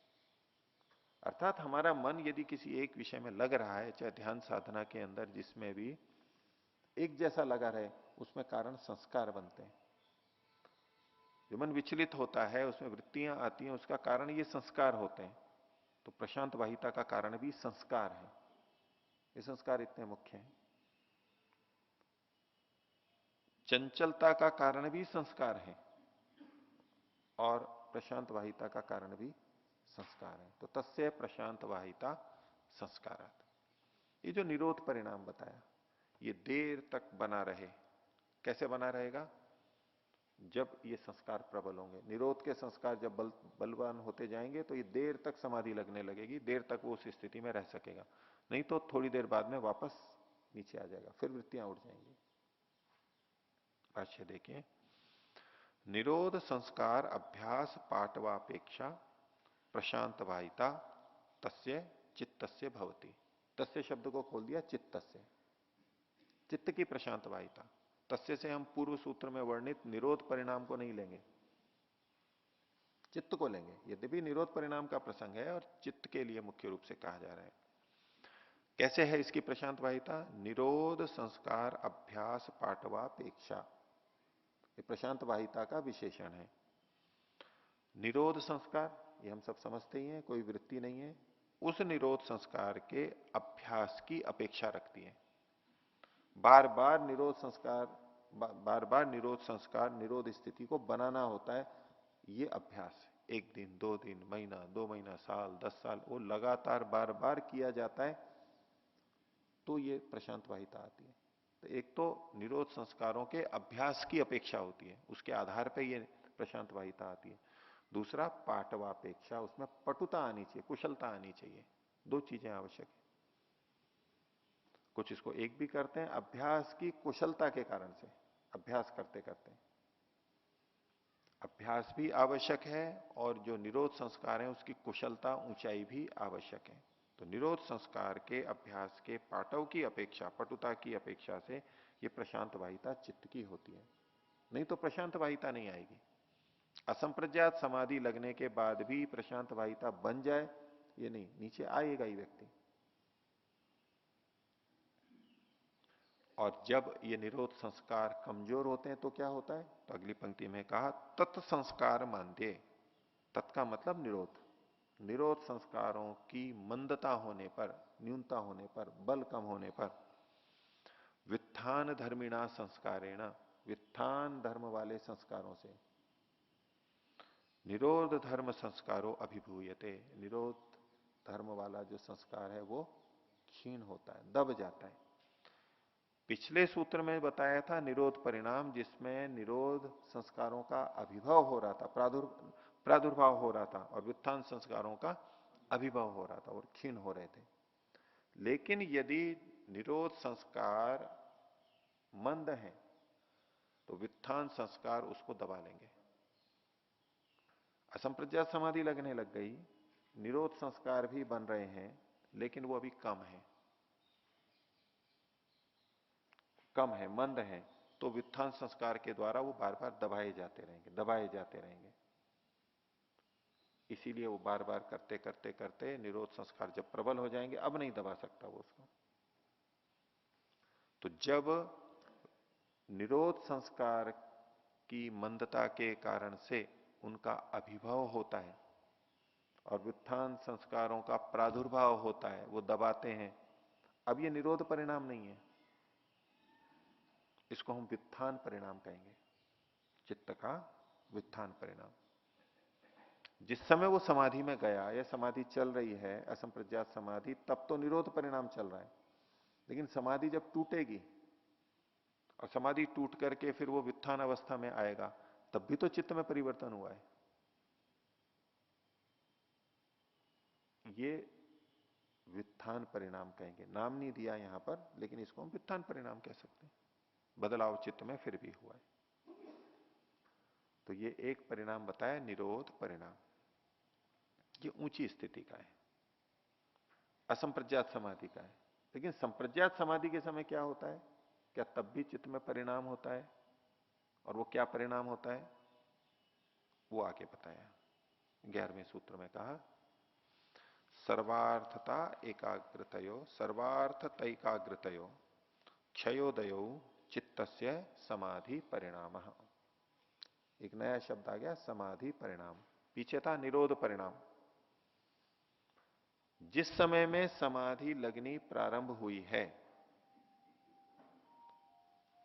अर्थात हमारा मन यदि किसी एक विषय में लग रहा है, चाहे ध्यान साधना के अंदर जिसमें भी एक जैसा लगा रहे, उसमें कारण संस्कार बनते हैं। जो मन विचलित होता है, उसमें वृत्तियां आती हैं, उसका कारण ये संस्कार होते हैं। तो प्रशांत वाहिता का कारण भी संस्कार है। ये संस्कार इतने मुख्य हैं। चंचलता का कारण भी संस्कार है और प्रशांत वाहिता का कारण भी संस्कार है। तो तस्य प्रशांत वाहिता संस्कारात। ये जो निरोध परिणाम बताया, ये देर तक बना रहे। कैसे बना रहेगा? जब ये संस्कार प्रबल होंगे। निरोध के संस्कार जब बलवान होते जाएंगे तो ये देर तक समाधि लगने लगेगी, देर तक वो उस स्थिति में रह सकेगा। नहीं तो थोड़ी देर बाद में वापस नीचे आ जाएगा, फिर वृत्तियां उठ जाएंगी। भाष्य देखिए, निरोध संस्कार अभ्यास पाटवापेक्षा प्रशांत वाहिता तस्य चित्तस्य भवति। तस्य शब्द को खोल दिया चित्तस्य, चित्त की प्रशांत वाहिता। तस्य से हम पूर्व सूत्र में वर्णित निरोध परिणाम को नहीं लेंगे, चित्त को लेंगे। यद्यपि निरोध परिणाम का प्रसंग है और चित्त के लिए मुख्य रूप से कहा जा रहा है। कैसे है इसकी प्रशांत वाहिता? निरोध संस्कार अभ्यास पाटवापेक्षा, ये प्रशांत वाहिता का विशेषण है। निरोध संस्कार ये हम सब समझते ही हैं, कोई वृत्ति नहीं है, उस निरोध संस्कार के अभ्यास की अपेक्षा रखती है। बार बार निरोध संस्कार, बार बार निरोध संस्कार, निरोध स्थिति को बनाना होता है। ये अभ्यास एक दिन, 2 दिन, महीना, 2 महीना, साल, 10 साल, वो लगातार बार बार किया जाता है, तो ये प्रशांत वाहिता आती है। तो एक तो निरोध संस्कारों के अभ्यास की अपेक्षा होती है, उसके आधार पर ये प्रशांत वाहिता आती है। दूसरा पाटवापेक्षा, उसमें पटुता आनी चाहिए, कुशलता आनी चाहिए। 2 चीजें आवश्यक है। कुछ इसको एक भी करते हैं अभ्यास की कुशलता के कारण से, अभ्यास करते करते अभ्यास भी आवश्यक है, और जो निरोध संस्कार है उसकी कुशलता, ऊंचाई भी आवश्यक है। तो निरोध संस्कार के अभ्यास के पाटव की अपेक्षा, पटुता की अपेक्षा से ये प्रशांत वाहिता चित्त की होती है। नहीं तो प्रशांत वाहिता नहीं आएगी। असंप्रज्ञात समाधि लगने के बाद भी प्रशांत वाहिता बन जाए, ये नहीं, नीचे आएगा ही व्यक्ति। और जब ये निरोध संस्कार कमजोर होते हैं तो क्या होता है? तो अगली पंक्ति में कहा तत्संस्कार मानते। तत् का मतलब निरोध। निरोध संस्कारों की मंदता होने पर, न्यूनता होने पर, बल कम होने पर, वित्थान धर्मिणा संस्कारेण, वित्थान धर्म वाले संस्कारों से, निरोध धर्म संस्कारों अभिभूयते, निरोध धर्म वाला जो संस्कार है वो क्षीण होता है, दब जाता है। पिछले सूत्र में बताया था निरोध परिणाम, जिसमें निरोध संस्कारों का अभिभव हो रहा था, प्रादुर्भाव हो रहा था, और व्युत्थान संस्कारों का अभिभव हो रहा था और क्षीण हो रहे थे। लेकिन यदि निरोध संस्कार मंद है तो व्युत्थान संस्कार उसको दबा लेंगे। असंप्रज्ञात समाधि लगने लग गई, निरोध संस्कार भी बन रहे हैं, लेकिन वो अभी कम है, कम है, मंद है, तो व्युत्थान संस्कार के द्वारा वो बार बार दबाए जाते रहेंगे, दबाए जाते रहेंगे। इसीलिए वो बार बार करते करते करते निरोध संस्कार जब प्रबल हो जाएंगे, अब नहीं दबा सकता वो उसको। तो जब निरोध संस्कार की मंदता के कारण से उनका अभिभव होता है और व्युत्थान संस्कारों का प्रादुर्भाव होता है, वो दबाते हैं, अब ये निरोध परिणाम नहीं है, इसको हम व्युत्थान परिणाम कहेंगे, चित्त का व्युत्थान परिणाम। जिस समय वो समाधि में गया या समाधि चल रही है असंप्रज्ञात समाधि, तब तो निरोध परिणाम चल रहा है। लेकिन समाधि जब टूटेगी और समाधि टूट करके फिर वो व्युत्थान अवस्था में आएगा, तब भी तो चित्त में परिवर्तन हुआ है। ये व्युत्थान परिणाम कहेंगे, नाम नहीं दिया यहां पर, लेकिन इसको हम व्युत्थान परिणाम कह सकते हैं। बदलाव चित्त में फिर भी हुआ है। तो ये एक परिणाम बताया निरोध परिणाम, ये ऊंची स्थिति का है, असंप्रज्ञात समाधि का है। लेकिन संप्रज्ञात समाधि के समय क्या होता है, क्या तब भी चित्त में परिणाम होता है? और वो क्या परिणाम होता है वो आगे बताया। 11वें सूत्र में कहा सर्वार्थता एकाग्रतयो सर्वार्थ तैकाग्रतयो क्षयोदयो चित्तस्य समाधि परिणाम। एक नया शब्द आ गया, समाधि परिणाम। पीछे था निरोध परिणाम। जिस समय में समाधि लगनी प्रारंभ हुई है,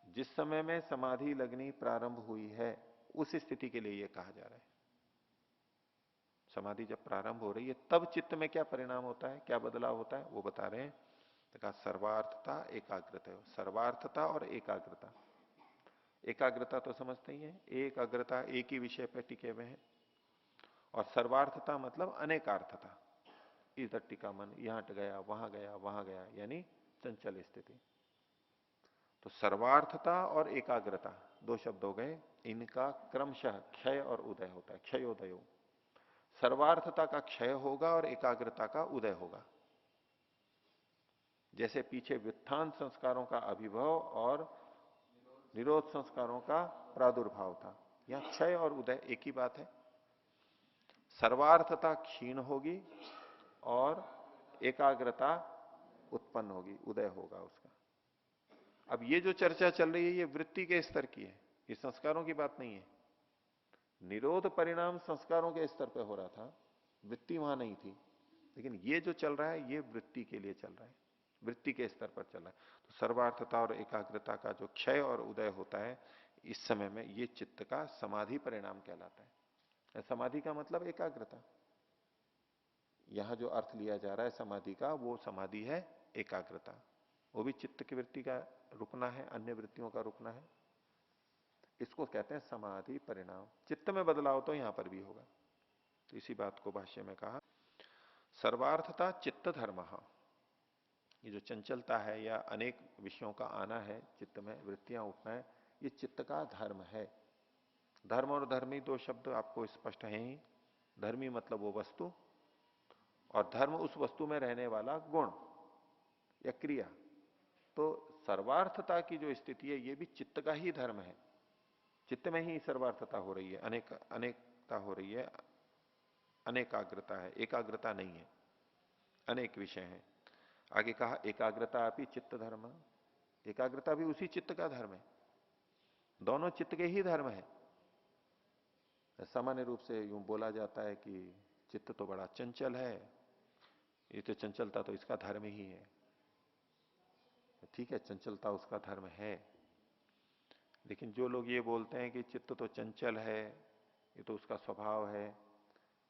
जिस समय में समाधि लगनी प्रारंभ हुई है, उस स्थिति के लिए यह कहा जा रहा है। समाधि जब प्रारंभ हो रही है तब चित्त में क्या परिणाम होता है, क्या बदलाव होता है, वो बता रहे हैं। तो कहा सर्वार्थता एकाग्रता, सर्वार्थता और एकाग्रता। एकाग्रता तो समझते ही है, एकाग्रता एक ही विषय पर टिके हुए हैं। और सर्वार्थता मतलब अनेकार्थता, इधर टिका मन, यहां गया वहां गया वहां गया, यानी चंचल स्थिति। तो सर्वार्थता और एकाग्रता दो शब्द हो गए, इनका क्रमशः क्षय और उदय होता है, क्षयोदय। सर्वार्थता का क्षय होगा और एकाग्रता का उदय होगा। जैसे पीछे व्युत्थान संस्कारों का अभिभव और निरोध संस्कारों का प्रादुर्भाव था, यहां क्षय और उदय एक ही बात है। सर्वार्थता क्षीण होगी और एकाग्रता उत्पन्न होगी, उदय होगा उसका। अब ये जो चर्चा चल रही है ये वृत्ति के स्तर की है, ये संस्कारों की बात नहीं है। निरोध परिणाम संस्कारों के स्तर पे हो रहा था, वृत्ति वहां नहीं थी। लेकिन ये जो चल रहा है ये वृत्ति के लिए चल रहा है, वृत्ति के स्तर पर चल रहा है। तो सर्वार्थता और एकाग्रता का जो क्षय और उदय होता है इस समय में, ये चित्त का समाधि परिणाम कहलाता है। समाधि का मतलब एकाग्रता। यहां जो अर्थ लिया जा रहा है समाधि का, वो समाधि है एकाग्रता। वो भी चित्त की वृत्ति का रुकना है, अन्य वृत्तियों का रुकना है। इसको कहते हैं समाधि परिणाम। चित्त में बदलाव तो यहां पर भी होगा। तो इसी बात को भाष्य में कहा सर्वार्थता चित्त धर्म। ये जो चंचलता है या अनेक विषयों का आना है चित्त में, वृत्तियां उठना है, ये चित्त का धर्म है। धर्म और धर्मी दो शब्द आपको स्पष्ट हैं ही। धर्मी मतलब वो वस्तु, और धर्म उस वस्तु में रहने वाला गुण या क्रिया। तो सर्वार्थता की जो स्थिति है ये भी चित्त का ही धर्म है। चित्त में ही सर्वार्थता हो रही है, अनेकता हो रही है, अनेकाग्रता है, एकाग्रता नहीं है, अनेक विषय हैं। आगे कहा एकाग्रता अपि चित्त धर्म, एकाग्रता भी उसी चित्त का धर्म है। दोनों चित्त के ही धर्म है। सामान्य रूप से यूं बोला जाता है कि चित्त तो बड़ा चंचल है, ये तो चंचलता तो इसका धर्म ही है। ठीक है, चंचलता उसका धर्म है, लेकिन जो लोग ये बोलते हैं कि चित्त तो चंचल है, ये तो उसका स्वभाव है,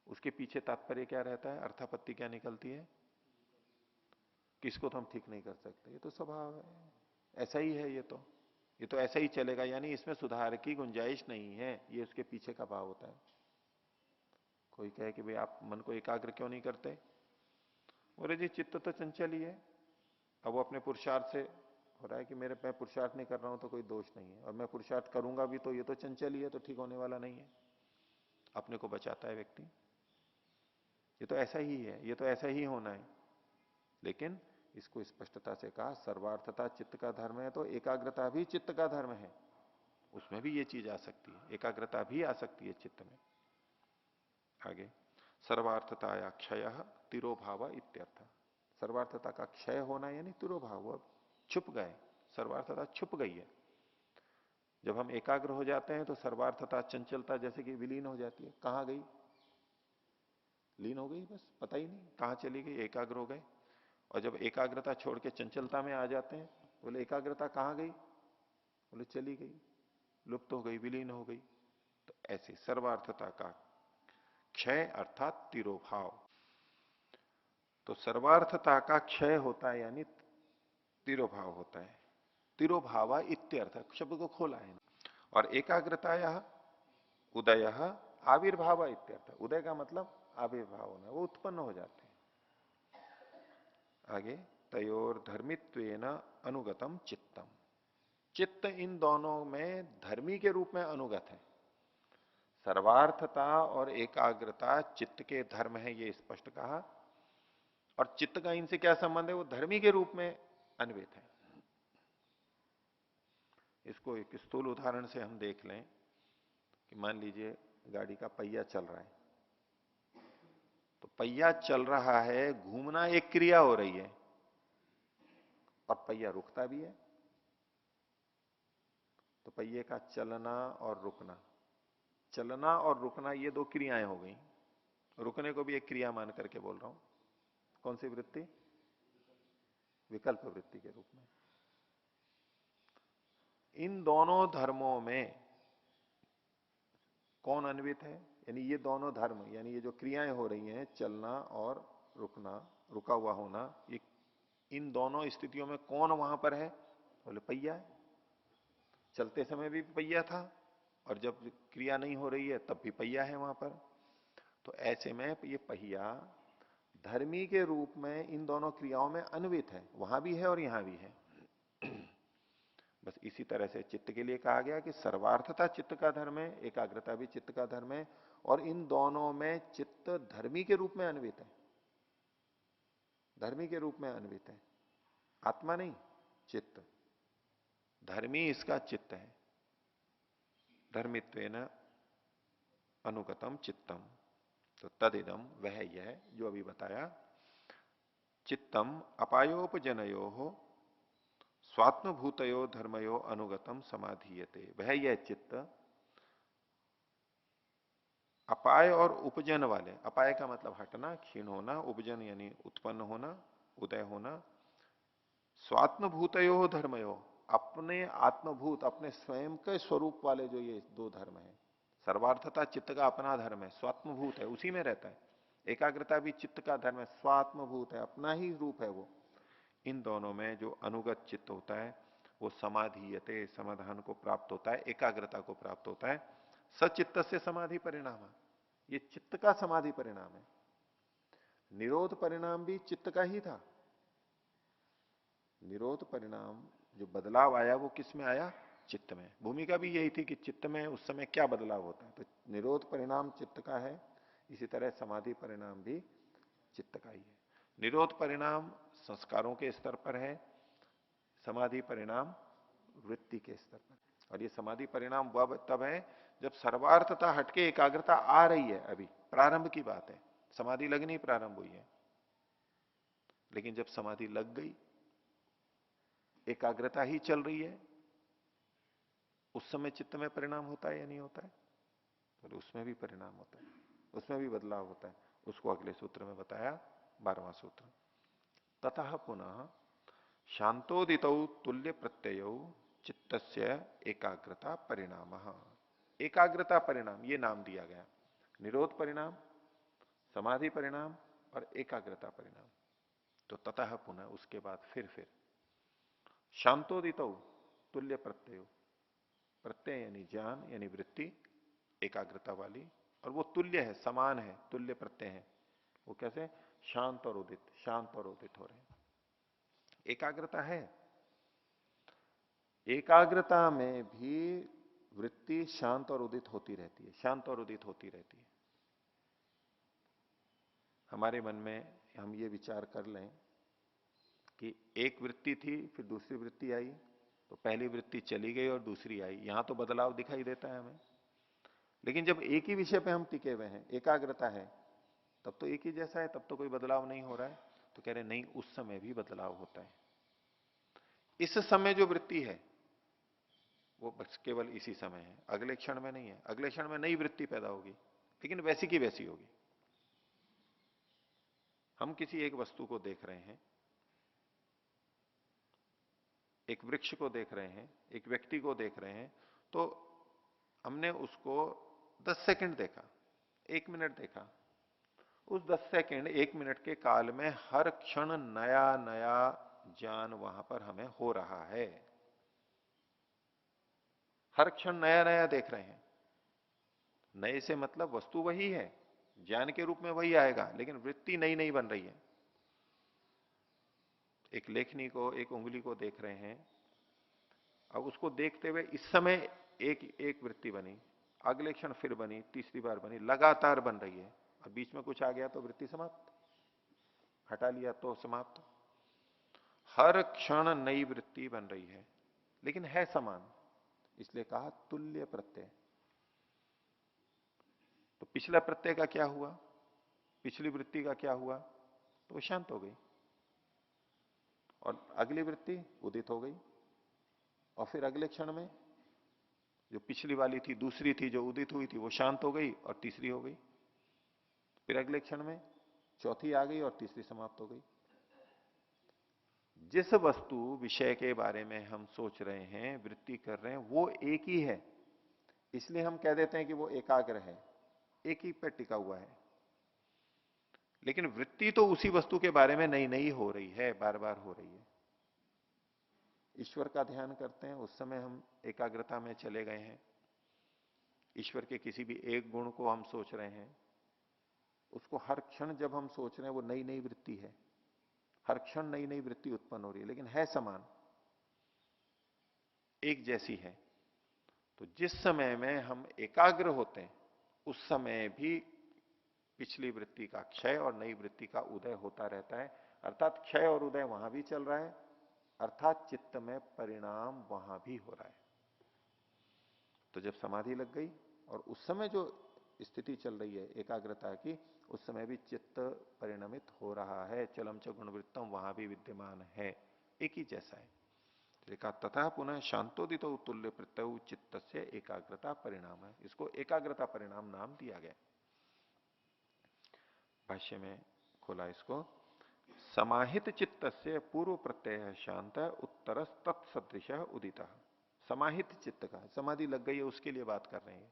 उसके पीछे तात्पर्य क्या रहता है, अर्थापत्ति क्या निकलती है? किसको तो हम ठीक नहीं कर सकते, ये तो स्वभाव है, ऐसा ही है, ये तो ऐसा ही चलेगा, यानी इसमें सुधार की गुंजाइश नहीं है, ये उसके पीछे का भाव होता है। कोई कहे कि भाई आप मन को एकाग्र क्यों नहीं करते, बोले जी चित्त तो चंचल ही है। अब वो अपने पुरुषार्थ से हो रहा है कि मेरे मैं पुरुषार्थ नहीं कर रहा हूं तो कोई दोष नहीं है, और मैं पुरुषार्थ करूंगा भी तो ये तो चंचल ही है, तो ठीक होने वाला नहीं है। अपने को बचाता है व्यक्ति, ये तो ऐसा ही है, ये तो ऐसा ही होना है। लेकिन इसको स्पष्टता से कहा सर्वार्थता चित्त का धर्म है, तो एकाग्रता भी चित्त का धर्म है। उसमें भी ये चीज आ सकती है, एकाग्रता भी आ सकती है चित्त में। आगे सर्वार्थताया क्षय तिरोभाव इत्यर्थ। सर्वार्थता का क्षय होना यानी तिरोभाव, छुप गए, सर्वार्थता छुप गई है। जब हम एकाग्र हो जाते हैं तो सर्वार्थता चंचलता जैसे कि विलीन हो जाती है। कहां गई? लीन हो गई, बस पता ही नहीं कहां चली गई, एकाग्र हो गए। और जब एकाग्रता छोड़ के चंचलता में आ जाते हैं, बोले एकाग्रता कहां गई, बोले चली गई, लुप्त हो गई, विलीन हो गई। तो ऐसे सर्वार्थता का क्षय अर्थात तिरोभाव। तो सर्वार्थता का क्षय होता है यानी तिरोभाव होता है। तिरोभावा इत्यर्थ शब्द को खोला है। और एकाग्रताया उदय आविर्भाव इत्यर्थ। उदय का मतलब आविर्भाव होना, वो उत्पन्न हो जाते हैं। आगे तयोर धर्मित्वेन अनुगतम चित्तम। चित्त इन दोनों में धर्मी के रूप में अनुगत है। सर्वार्थता और एकाग्रता चित्त के धर्म है, ये स्पष्ट कहा। और चित्त का इनसे क्या संबंध है? वो धर्मी के रूप में अन्वित है। इसको एक स्थूल उदाहरण से हम देख लें कि मान लीजिए गाड़ी का पहिया चल रहा है, तो पहिया चल रहा है, घूमना एक क्रिया हो रही है और पहिया रुकता भी है। तो पहिए का चलना और रुकना, चलना और रुकना ये दो क्रियाएं हो गई। रुकने को भी एक क्रिया मान करके बोल रहा हूं। कौन सी वृत्ति? विकल्प वृत्ति के रूप में। इन दोनों धर्मों में कौन अन्वित है? यानी ये दोनों धर्म, यानी ये जो क्रियाएं हो रही हैं, चलना और रुकना, रुका हुआ होना, ये इन दोनों स्थितियों में कौन वहां पर है? बोले पहिया है। चलते समय भी पहिया था और जब क्रिया नहीं हो रही है तब भी पहिया है वहां पर। तो ऐसे में ये पहिया धर्मी के रूप में इन दोनों क्रियाओं में अन्वित है, वहां भी है और यहां भी है। बस इसी तरह से चित्त के लिए कहा गया कि सर्वार्थता चित्त का धर्म है, एकाग्रता भी चित्त का धर्म है, और इन दोनों में चित्त धर्मी के रूप में अन्वित है। धर्मी के रूप में अन्वित है, आत्मा नहीं, चित्त। धर्मी इसका चित्त है। धर्मित्वेन अनुगतम चित्तम। तो तदिदम वह यह जो अभी बताया, चित्तम अपायोपजनयो हो स्वात्मभूतयो धर्मयो अनुगतम समाधीयते। वह यह चित्त अपाय और उपजन वाले, अपाय का मतलब हटना, क्षीण होना, उपजन यानी उत्पन्न होना, उदय होना, स्वात्मभूतयो धर्मयो, अपने आत्मभूत, अपने स्वयं के स्वरूप वाले जो ये दो धर्म है। सर्वार्थता चित्त का अपना धर्म है, स्वात्मभूत है, उसी में रहता है। एकाग्रता भी चित्त का धर्म है, स्वात्मभूत है, अपना ही रूप है वो। इन दोनों में जो अनुगत चित्त होता है वो समाधीयते, समाधान को प्राप्त होता है, एकाग्रता को प्राप्त होता है। सचित्त से समाधि परिणाम, ये चित्त का समाधि परिणाम है। निरोध परिणाम भी चित्त का ही था। निरोध परिणाम जो बदलाव आया वो किस में आया? चित्त में। भूमिका भी यही थी कि चित्त में उस समय क्या बदलाव होता है। तो निरोध परिणाम चित्त का है, इसी तरह समाधि परिणाम भी चित्त का ही है। निरोध परिणाम संस्कारों के स्तर पर है, समाधि परिणाम वृत्ति के स्तर पर। और ये समाधि परिणाम वह तब है जब सर्वार्थता हटके एकाग्रता आ रही है। अभी प्रारंभ की बात है, समाधि लगनी प्रारंभ हुई है, लेकिन जब समाधि लग गई, एकाग्रता ही चल रही है, उस समय चित्त में परिणाम होता है या नहीं होता है? तो उसमें भी परिणाम होता है, उसमें भी बदलाव होता है। उसको अगले सूत्र में बताया, 12वां सूत्र। ततः पुनः शांतोदित तुल्य प्रत्यय चित्तस्य एकाग्रता परिणाम। एकाग्रता परिणाम ये नाम दिया गया। निरोध परिणाम, समाधि परिणाम और एकाग्रता परिणाम। तो ततः पुनः उसके बाद फिर शांतोदित तुल्य प्रत्यय, प्रत्यय यानी ज्ञान यानी वृत्ति एकाग्रता वाली, और वो तुल्य है, समान है, तुल्य प्रत्यय है। वो कैसे? शांत और उदित, शांत और उदित हो रहे हैं। एकाग्रता है, एकाग्रता में भी वृत्ति शांत और उदित होती रहती है, शांत और उदित होती रहती है। हमारे मन में हम ये विचार कर लें कि एक वृत्ति थी, फिर दूसरी वृत्ति आई, तो पहली वृत्ति चली गई और दूसरी आई। यहां तो बदलाव दिखाई देता है हमें, लेकिन जब एक ही विषय पे हम टिके हुए हैं, एकाग्रता है, तब तो एक ही जैसा है, तब तो कोई बदलाव नहीं हो रहा है। तो कह रहे नहीं, उस समय भी बदलाव होता है। इस समय जो वृत्ति है वो बस केवल इसी समय है, अगले क्षण में नहीं है। अगले क्षण में नई वृत्ति पैदा होगी, लेकिन वैसी की वैसी होगी। हम किसी एक वस्तु को देख रहे हैं, एक वृक्ष को देख रहे हैं, एक व्यक्ति को देख रहे हैं, तो हमने उसको 10 सेकंड देखा, 1 मिनट देखा, उस 10 सेकंड 1 मिनट के काल में हर क्षण नया नया ज्ञान वहां पर हमें हो रहा है। हर क्षण नया नया देख रहे हैं। नए से मतलब वस्तु वही है, ज्ञान के रूप में वही आएगा, लेकिन वृत्ति नई नई बन रही है। एक लेखनी को, एक उंगली को देख रहे हैं, अब उसको देखते हुए इस समय एक एक वृत्ति बनी, अगले क्षण फिर बनी, तीसरी बार बनी, लगातार बन रही है। और बीच में कुछ आ गया तो वृत्ति समाप्त, हटा लिया तो समाप्त। हर क्षण नई वृत्ति बन रही है, लेकिन है समान, इसलिए कहा तुल्य प्रत्यय। तो पिछला प्रत्यय का क्या हुआ, पिछली वृत्ति का क्या हुआ, तो वो शांत हो गई, और अगली वृत्ति उदित हो गई। और फिर अगले क्षण में जो पिछली वाली थी, दूसरी थी जो उदित हुई थी, वो शांत हो गई और तीसरी हो गई। फिर अगले क्षण में चौथी आ गई और तीसरी समाप्त हो गई। जिस वस्तु विषय के बारे में हम सोच रहे हैं, वृत्ति कर रहे हैं, वो एक ही है, इसलिए हम कह देते हैं कि वो एकाग्र है, एक ही पर टिका हुआ है। लेकिन वृत्ति तो उसी वस्तु के बारे में नई नई हो रही है, बार बार हो रही है। ईश्वर का ध्यान करते हैं, उस समय हम एकाग्रता में चले गए हैं। ईश्वर के किसी भी एक गुण को हम सोच रहे हैं, उसको हर क्षण जब हम सोच रहे हैं, वो नई नई वृत्ति है, हर क्षण नई नई वृत्ति उत्पन्न हो रही है, लेकिन है समान, एक जैसी है। तो जिस समय में हम एकाग्र होते हैं, उस समय भी पिछली वृत्ति का क्षय और नई वृत्ति का उदय होता रहता है। अर्थात क्षय और उदय वहां भी चल रहा है, अर्थात चित्त में परिणाम वहां भी हो रहा है। तो जब समाधि लग गई और उस समय जो स्थिति चल रही है एकाग्रता की, उस समय भी चित्त परिणमित हो रहा है, चलम च गुणवृत्तम वहां भी विद्यमान है, एक ही जैसा है। देखा तथा पुनः शांतोदित तुल्य प्रत्यय चित्त से एकाग्रता परिणाम है, इसको एकाग्रता परिणाम नाम दिया गया। भाष्य में खोला इसको, समाहित चित्त से पूर्व प्रत्यय शांत उत्तर तत्सदृश उदित। समाहित चित्त का, समाधि लग गई है उसके लिए बात कर रहे हैं।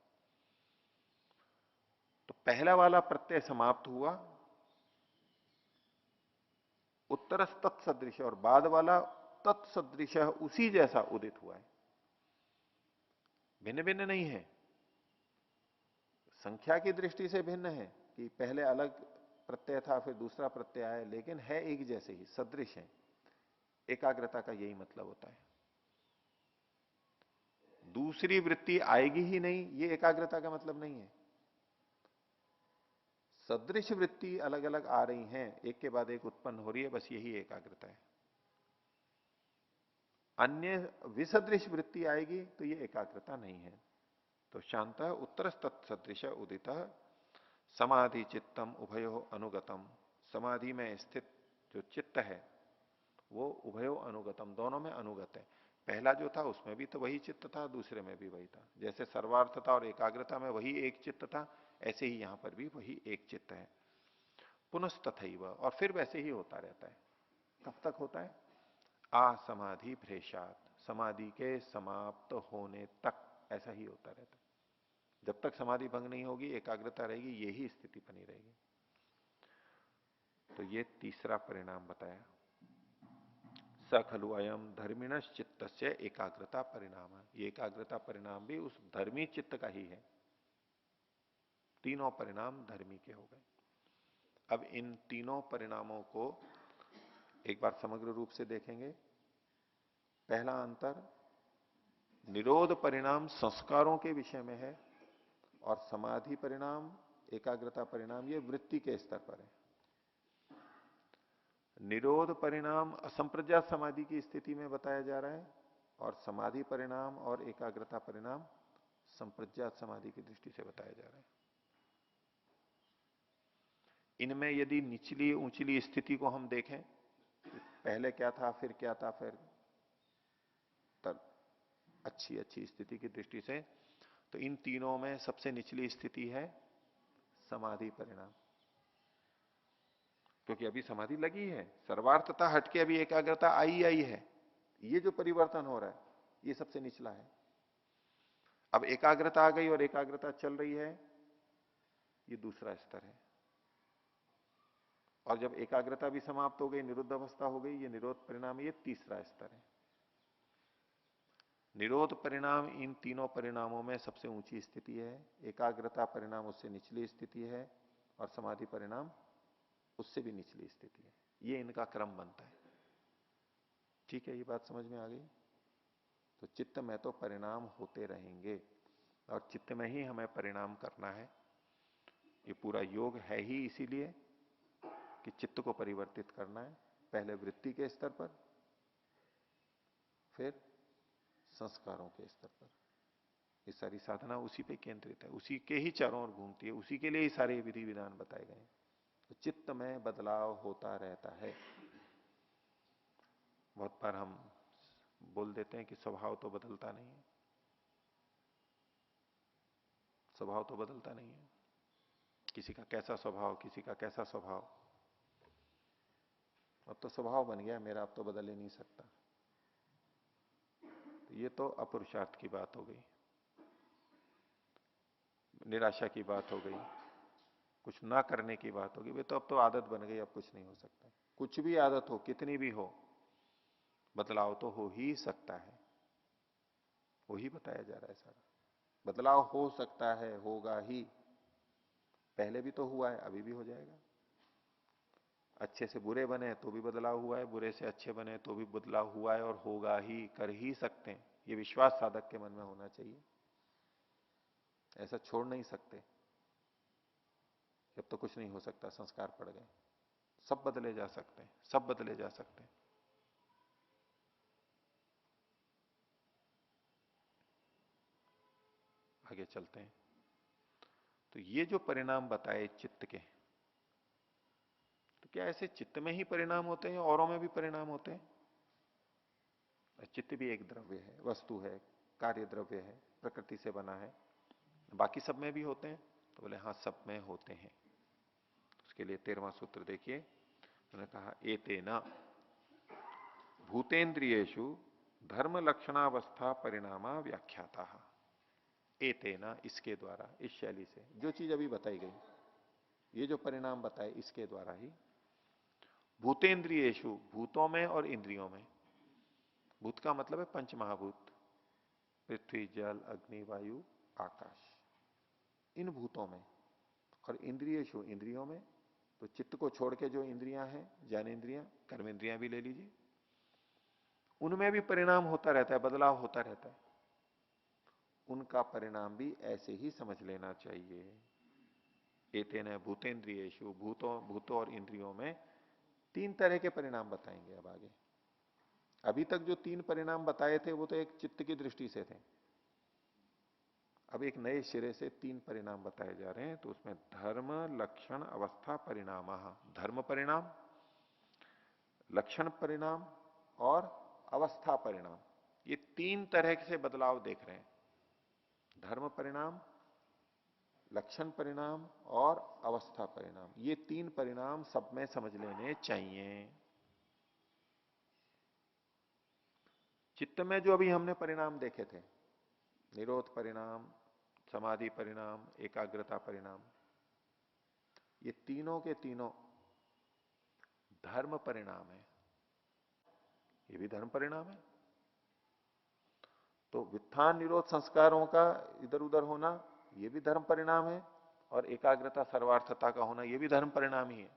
तो पहला वाला प्रत्यय समाप्त हुआ, उत्तर तत्सदृश, और बाद वाला तत्सदृश उसी जैसा उदित हुआ है। भिन्न भिन्न नहीं है, संख्या की दृष्टि से भिन्न है कि पहले अलग प्रत्यय था फिर दूसरा प्रत्यय आया, लेकिन है एक जैसे ही, सदृश है। एकाग्रता का यही मतलब होता है। दूसरी वृत्ति आएगी ही नहीं, ये एकाग्रता का मतलब नहीं है। सदृश वृत्ति अलग अलग आ रही हैं, एक के बाद एक उत्पन्न हो रही है, बस यही एकाग्रता है। अन्य विसदृश वृत्ति आएगी तो ये एकाग्रता नहीं है। तो शांत उत्तर तत्सदृश उदित समाधि चित्तम उभयो अनुगतम, समाधि में स्थित जो चित्त है वो उभयो अनुगतम, दोनों में अनुगत है। पहला जो था उसमें भी तो वही चित्त था, दूसरे में भी वही था। जैसे सर्वार्थता और एकाग्रता में वही एक चित्त था, ऐसे ही यहां पर भी वही एक चित्त है। पुनस्तथैव, और फिर वैसे ही होता रहता है। कब तक होता है? असमाधि भ्रेषात, समाधि के समाप्त होने तक ऐसा ही होता रहता है। जब तक समाधि भंग नहीं होगी, एकाग्रता रहेगी, यही स्थिति बनी रहेगी। तो ये तीसरा परिणाम बताया, स खलु अयम धर्मिणश् चित्तस्य एकाग्रता परिणाम। ये एकाग्रता परिणाम भी उस धर्मी चित्त का ही है। तीनों परिणाम धर्मी के हो गए। अब इन तीनों परिणामों को एक बार समग्र रूप से देखेंगे। पहला अंतर, निरोध परिणाम संस्कारों के विषय में है, और समाधि परिणाम, एकाग्रता परिणाम ये वृत्ति के स्तर पर है। निरोध परिणाम असंप्रज्ञात समाधि की स्थिति में बताया जा रहा है, और समाधि परिणाम और एकाग्रता परिणाम संप्रज्ञात समाधि की दृष्टि से बताया जा रहा है। इनमें यदि निचली ऊंचली स्थिति को हम देखें, पहले क्या था फिर क्या था, फिर अच्छी स्थिति की दृष्टि से, तो इन तीनों में सबसे निचली स्थिति है समाधि परिणाम, क्योंकि अभी समाधि लगी है, सर्वार्थता हटके अभी एकाग्रता आई है। ये जो परिवर्तन हो रहा है ये सबसे निचला है। अब एकाग्रता आ गई और एकाग्रता चल रही है, ये दूसरा स्तर है। और जब एकाग्रता भी समाप्त हो गई, निरुद्ध अवस्था हो गई, ये निरोध परिणाम, ये तीसरा स्तर है। निरोध परिणाम इन तीनों परिणामों में सबसे ऊंची स्थिति है, एकाग्रता परिणाम उससे निचली स्थिति है, और समाधि परिणाम उससे भी निचली स्थिति है। ये इनका क्रम बनता है। ठीक है, ये बात समझ में आ गई। तो चित्त में तो परिणाम होते रहेंगे, और चित्त में ही हमें परिणाम करना है। ये पूरा योग है ही इसीलिए कि चित्त को परिवर्तित करना है, पहले वृत्ति के स्तर पर, फिर संस्कारों के स्तर पर। ये सारी साधना उसी पे केंद्रित है, उसी के ही चारों ओर घूमती है, उसी के लिए ही सारे विधि विधान बताए गए हैं। तो चित्त में बदलाव होता रहता है। बहुत बार हम बोल देते हैं कि स्वभाव तो बदलता नहीं है, स्वभाव तो बदलता नहीं है। किसी का कैसा स्वभाव, किसी का कैसा स्वभाव, अब तो स्वभाव बन गया मेरा, अब तो बदल ही नहीं सकता। तो ये तो अपुरुषार्थ की बात हो गई, निराशा की बात हो गई, कुछ ना करने की बात होगी। वे तो अब तो आदत बन गई, अब कुछ नहीं हो सकता। कुछ भी आदत हो, कितनी भी हो, बदलाव तो हो ही सकता है। वही बताया जा रहा है सारा। बदलाव हो सकता है, होगा ही। पहले भी तो हुआ है, अभी भी हो जाएगा। अच्छे से बुरे बने तो भी बदलाव हुआ है, बुरे से अच्छे बने तो भी बदलाव हुआ है, और होगा ही, कर ही सकते हैं। ये विश्वास साधक के मन में होना चाहिए। ऐसा छोड़ नहीं सकते जब तो कुछ नहीं हो सकता, संस्कार पड़ गए। सब बदले जा सकते हैं, सब बदले जा सकते हैं। आगे चलते हैं। तो ये जो परिणाम बताए चित्त के, तो क्या ऐसे चित्त में ही परिणाम होते हैं, औरों में भी परिणाम होते हैं? चित्त भी एक द्रव्य है, वस्तु है, कार्य द्रव्य है, प्रकृति से बना है, बाकी सब में भी होते हैं? तो बोले हाँ, सब में होते हैं। उसके लिए 13वां सूत्र देखिए। उन्होंने कहा एतेना भूतेन्द्रियेषु धर्म लक्षणावस्था परिणामा व्याख्याता। एतेना, इसके द्वारा, इस शैली से, जो चीज अभी बताई गई, ये जो परिणाम बताए, इसके द्वारा ही भूतेन्द्रियेषु, भूतों में और इंद्रियों में। भूत का मतलब है पंच महाभूत, पृथ्वी, जल, अग्नि, वायु, आकाश, इन भूतों में। और इंद्रियेषु, इंद्रियों में। तो चित्त को छोड़ के जो इंद्रियां हैं, ज्ञानेन्द्रियां, कर्मेंद्रियां भी ले लीजिए, उनमें भी परिणाम होता रहता है, बदलाव होता रहता है। उनका परिणाम भी ऐसे ही समझ लेना चाहिए। एतेन भूतेन्द्रियेषु, भूतों और इंद्रियों में तीन तरह के परिणाम बताएंगे अब आगे। अभी तक जो तीन परिणाम बताए थे वो तो एक चित्त की दृष्टि से थे। अब एक नए सिरे से तीन परिणाम बताए जा रहे हैं। तो उसमें धर्म लक्षण अवस्था परिणाम, धर्म परिणाम, लक्षण परिणाम और अवस्था परिणाम, ये तीन तरह से बदलाव देख रहे हैं। धर्म परिणाम, लक्षण परिणाम और अवस्था परिणाम, ये तीन परिणाम सब में समझ लेने चाहिए। चित्त में जो अभी हमने परिणाम देखे थे, निरोध परिणाम, समाधि परिणाम, एकाग्रता परिणाम, ये तीनों के तीनों धर्म परिणाम है। ये भी धर्म परिणाम है। तो वित्थान निरोध संस्कारों का इधर उधर होना, ये भी धर्म परिणाम है। और एकाग्रता सर्वार्थता का होना, ये भी धर्म परिणाम ही है।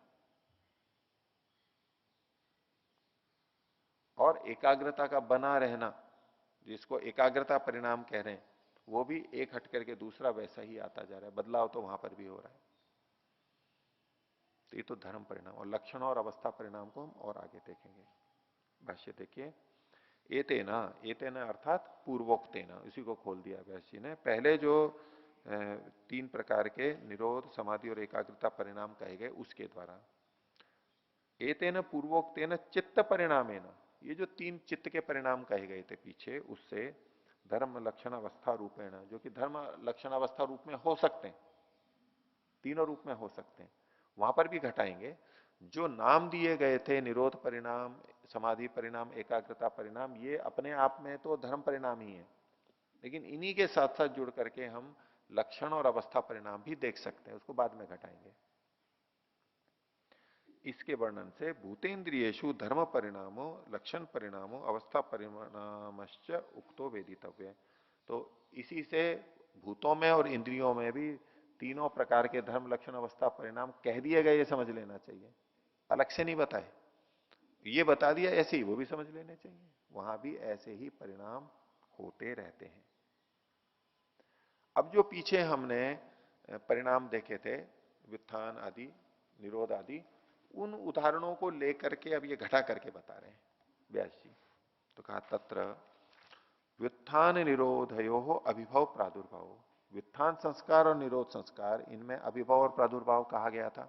और एकाग्रता का बना रहना, जिसको एकाग्रता परिणाम कह रहे हैं, वो भी एक हट करके दूसरा वैसा ही आता जा रहा है, बदलाव तो वहां पर भी हो रहा है। तो ये तो धर्म परिणाम। और लक्षण और अवस्था परिणाम को हम और आगे देखेंगे। भाष्य देखिए। एतेना, एतेना अर्थात पूर्वोक्तेना, इसी को खोल दिया व्यास ने। पहले जो तीन प्रकार के निरोध, समाधि और एकाग्रता परिणाम कहे गए, उसके द्वारा। एतेन पूर्वोक्तेन चित्त परिणामेन, ये जो तीन चित्त के परिणाम कहे गए थे पीछे, उससे धर्म लक्षण अवस्था रूपेण, जो कि धर्म लक्षण अवस्था रूप में हो सकते हैं, तीनों रूप में हो सकते हैं, वहां पर भी घटाएंगे। जो नाम दिए गए थे, निरोध परिणाम, समाधि परिणाम, एकाग्रता परिणाम, ये अपने आप में तो धर्म परिणाम ही है। लेकिन इन्हीं के साथ साथ जुड़ करके हम लक्षण और अवस्था परिणाम भी देख सकते हैं, उसको बाद में घटाएंगे। इसके वर्णन से भूतेन्द्रियेषु धर्म परिणामों, लक्षण परिणामों, अवस्था परिणामश्च उक्तो वेदितव्य। तो इसी से भूतों में और इंद्रियों में भी तीनों प्रकार के धर्म, लक्षण, अवस्था, परिणाम कह दिए गए, ये समझ लेना चाहिए, अलग से नहीं बताए। ये बता दिया ऐसे ही, वो भी समझ लेने चाहिए, वहां भी ऐसे ही परिणाम होते रहते हैं। अब जो पीछे हमने परिणाम देखे थे, व्युत्थान आदि, निरोध आदि, उन उदाहरणों को लेकर के अब ये घटा करके बता रहे हैं व्यास जी। तो कहा तत्र व्युत्थान निरोधयो अभिभव प्रादुर्भाव। व्युत्थान संस्कार और निरोध संस्कार, इनमें अभिभव और प्रादुर्भाव कहा गया था।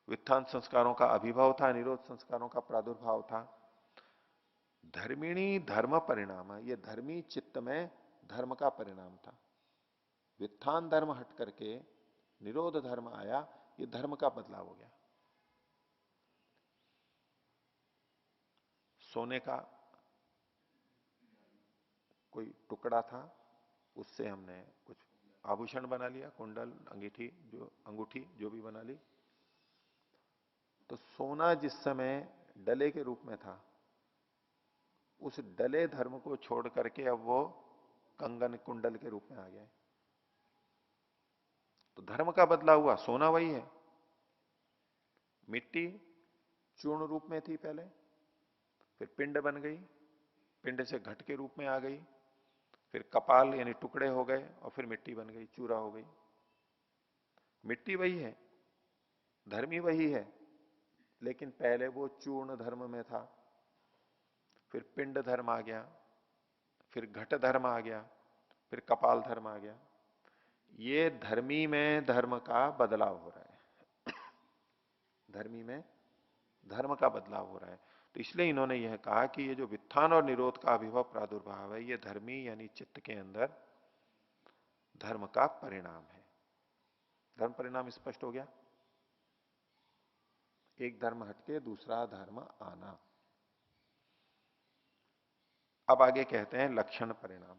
व्युत्थान संस्कारों का अभिभव था, निरोध संस्कारों का प्रादुर्भाव था। धर्मिणी धर्म परिणाम, ये धर्मी चित्त में धर्म का परिणाम था। व्युत्थान धर्म हट करके निरोध धर्म आया, ये धर्म का बदलाव हो गया। सोने का कोई टुकड़ा था, उससे हमने कुछ आभूषण बना लिया, कुंडल, अंगूठी जो भी बना ली। तो सोना जिस समय डले के रूप में था, उस डले धर्म को छोड़ करके अब वो कंगन, कुंडल के रूप में आ गया है। तो धर्म का बदलाव हुआ, सोना वही है। मिट्टी चूर्ण रूप में थी पहले, फिर पिंड बन गई, पिंड से घट के रूप में आ गई, फिर कपाल यानी टुकड़े हो गए, और फिर मिट्टी बन गई, चूरा हो गई। मिट्टी वही है, धर्मी वही है, लेकिन पहले वो चूर्ण धर्म में था, फिर पिंड धर्म आ गया, फिर घट धर्म आ गया, फिर कपाल धर्म आ गया। ये धर्मी में धर्म का बदलाव हो रहा है। धर्मी में धर्म का बदलाव हो रहा है। तो इसलिए इन्होंने यह कहा कि ये जो व्युत्थान और निरोध का अभिभव प्रादुर्भाव है, ये धर्मी यानी चित्त के अंदर धर्म का परिणाम है। धर्म परिणाम स्पष्ट हो गया। एक धर्म हटके दूसरा धर्म आना। अब आगे कहते हैं लक्षण परिणाम।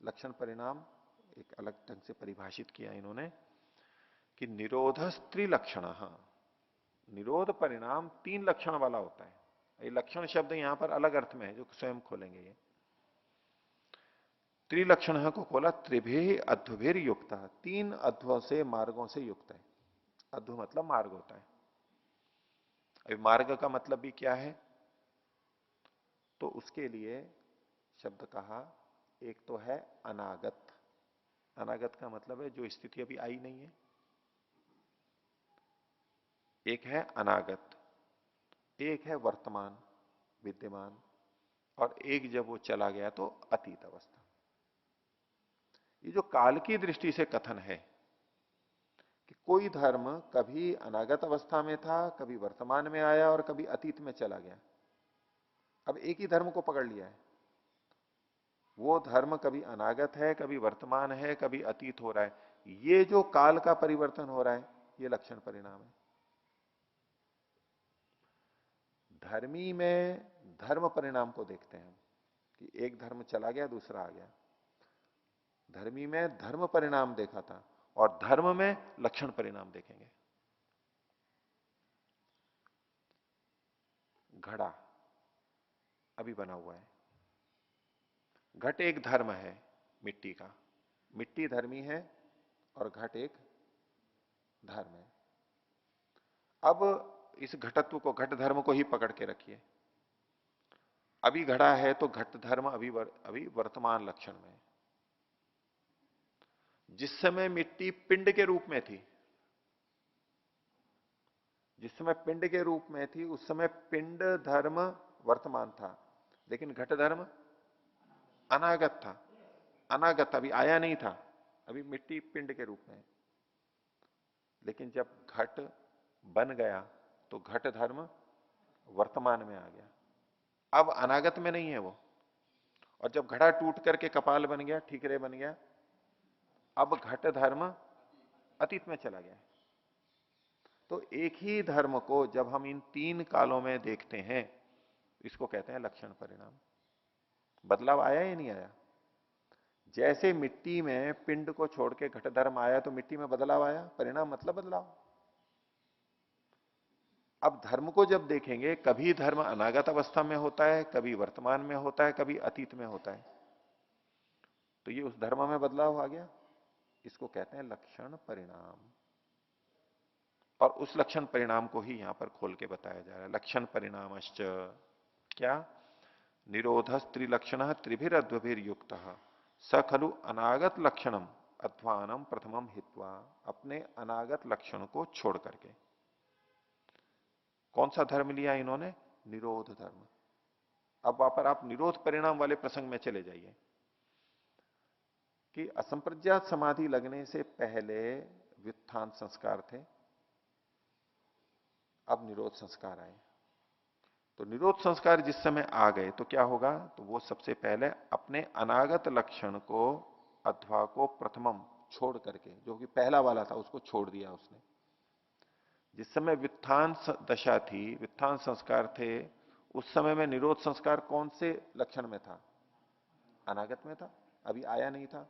लक्षण परिणाम एक अलग ढंग से परिभाषित किया इन्होंने कि निरोध त्रिलक्षण। निरोध परिणाम 3 लक्षण वाला होता है। ये लक्षण शब्द यहां पर अलग अर्थ में है, जो स्वयं खोलेंगे। ये त्रिलक्षण को खोला, त्रिभि अध्वभिर युक्त, 3 अध्वों से, मार्गों से युक्त है। अध्व मतलब मार्ग होता है। अभी मार्ग का मतलब भी क्या है, तो उसके लिए शब्द कहा, एक तो है अनागत। अनागत का मतलब है जो स्थिति अभी आई नहीं है। एक है अनागत, एक है वर्तमान, विद्यमान, और एक जब वो चला गया तो अतीत अवस्था। ये जो काल की दृष्टि से कथन है कि कोई धर्म कभी अनागत अवस्था में था, कभी वर्तमान में आया और कभी अतीत में चला गया। अब एक ही धर्म को पकड़ लिया है। वो धर्म कभी अनागत है, कभी वर्तमान है, कभी अतीत हो रहा है। ये जो काल का परिवर्तन हो रहा है, ये लक्षण परिणाम है। धर्मी में धर्म परिणाम को देखते हैं कि एक धर्म चला गया, दूसरा आ गया। धर्मी में धर्म परिणाम देखा था, और धर्म में लक्षण परिणाम देखेंगे। घड़ा अभी बना हुआ है, घट एक धर्म है मिट्टी का, मिट्टी धर्मी है और घट एक धर्म है। अब इस घटत्व को, घट धर्म को ही पकड़ के रखिए। अभी घड़ा है तो घट धर्म अभी वर्तमान लक्षण में। जिस समय मिट्टी पिंड के रूप में थी, जिस समय पिंड के रूप में थी, उस समय पिंड धर्म वर्तमान था, लेकिन घट धर्म अनागत था। अनागत अभी आया नहीं था, अभी मिट्टी पिंड के रूप में है। लेकिन जब घट बन गया तो घट धर्म वर्तमान में आ गया, अब अनागत में नहीं है वो। और जब घड़ा टूट करके कपाल बन गया, ठीकरे बन गया, अब घट धर्म अतीत में चला गया। तो एक ही धर्म को जब हम इन 3 कालों में देखते हैं, इसको कहते हैं लक्षण परिणाम। बदलाव आया या नहीं आया? जैसे मिट्टी में पिंड को छोड़ के घट धर्म आया तो मिट्टी में बदलाव आया, परिणाम मतलब बदलाव। अब धर्म को जब देखेंगे, कभी धर्म अनागत अवस्था में होता है, कभी वर्तमान में होता है, कभी अतीत में होता है, तो ये उस धर्म में बदलाव आ गया। इसको कहते हैं लक्षण परिणाम। और उस लक्षण परिणाम को ही यहां पर खोल के बताया जा रहा है। लक्षण परिणामश्च क्या? निरोध त्रिलक्षण त्रिभिरद्भिर युक्त स खलु अनागत लक्षणम अध्वानम प्रथमम हित्वा, अपने अनागत लक्षण को छोड़ करके। कौन सा धर्म लिया इन्होंने? निरोध धर्म। अब वहां पर आप निरोध परिणाम वाले प्रसंग में चले जाइए कि असंप्रज्ञात समाधि लगने से पहले व्युत्थान संस्कार थे, अब निरोध संस्कार आए। तो निरोध संस्कार जिस समय आ गए तो क्या होगा? तो वो सबसे पहले अपने अनागत लक्षण को, अथवा को प्रथमम छोड़ करके, जो कि पहला वाला था उसको छोड़ दिया उसने। जिस समय व्युत्थान दशा थी, व्युत्थान संस्कार थे, उस समय में निरोध संस्कार कौन से लक्षण में था? अनागत में था, अभी आया नहीं था।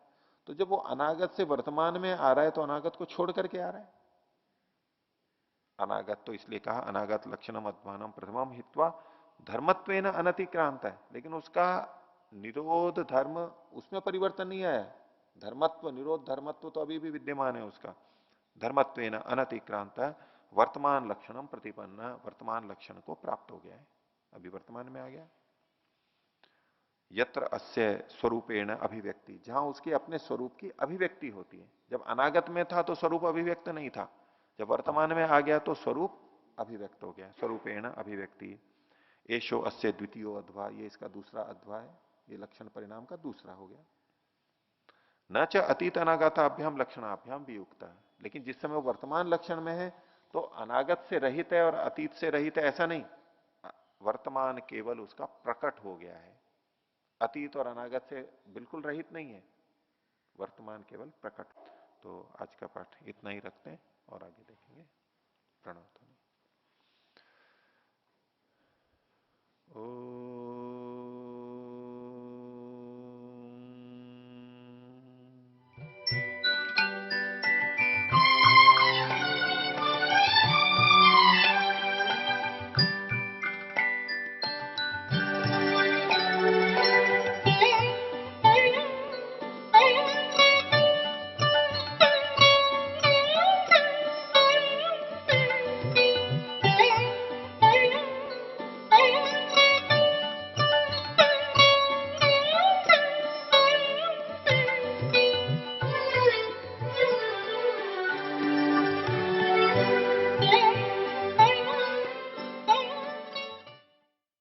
तो जब वो अनागत से वर्तमान में आ रहा है तो अनागत को छोड़ करके आ रहा है। अनागत तो इसलिए कहा अनागत लक्षणम अध्वानम प्रथमम हित्वा, धर्मत्वेन अनतिक्रांत है, लेकिन उसका निरोध धर्म, उसमें परिवर्तन नहीं आया। धर्मत्व निरोध धर्मत्व तो अभी भी विद्यमान है उसका। धर्मत्वेन अनतिक्रांत वर्तमान लक्षणम प्रतिपन्न, वर्तमान लक्षण को प्राप्त हो गया है, अभी वर्तमान में आ गया। यत्र अस्य स्वरूपेण अभिव्यक्ति, जहां उसके अपने स्वरूप की अभिव्यक्ति होती है। जब अनागत में था तो स्वरूप अभिव्यक्त नहीं था, जब वर्तमान में आ गया तो स्वरूप अभिव्यक्त हो गया। स्वरूपेण अभिव्यक्ति एशो अस्य द्वितीयो अध्वा, ये इसका दूसरा अध्वा है, ये लक्षण परिणाम का दूसरा हो गया। न च अतीत अनागताभ्याम लक्षणाभ्याम भी युक्त है, लेकिन जिस समय वर्तमान लक्षण में है तो अनागत से रहित है और अतीत से रहित है ऐसा नहीं, वर्तमान केवल उसका प्रकट हो गया है। अतीत और अनागत से बिल्कुल रहित नहीं है, वर्तमान केवल प्रकट। तो आज का पाठ इतना ही रखते हैं और आगे देखेंगे। प्रणव। ओ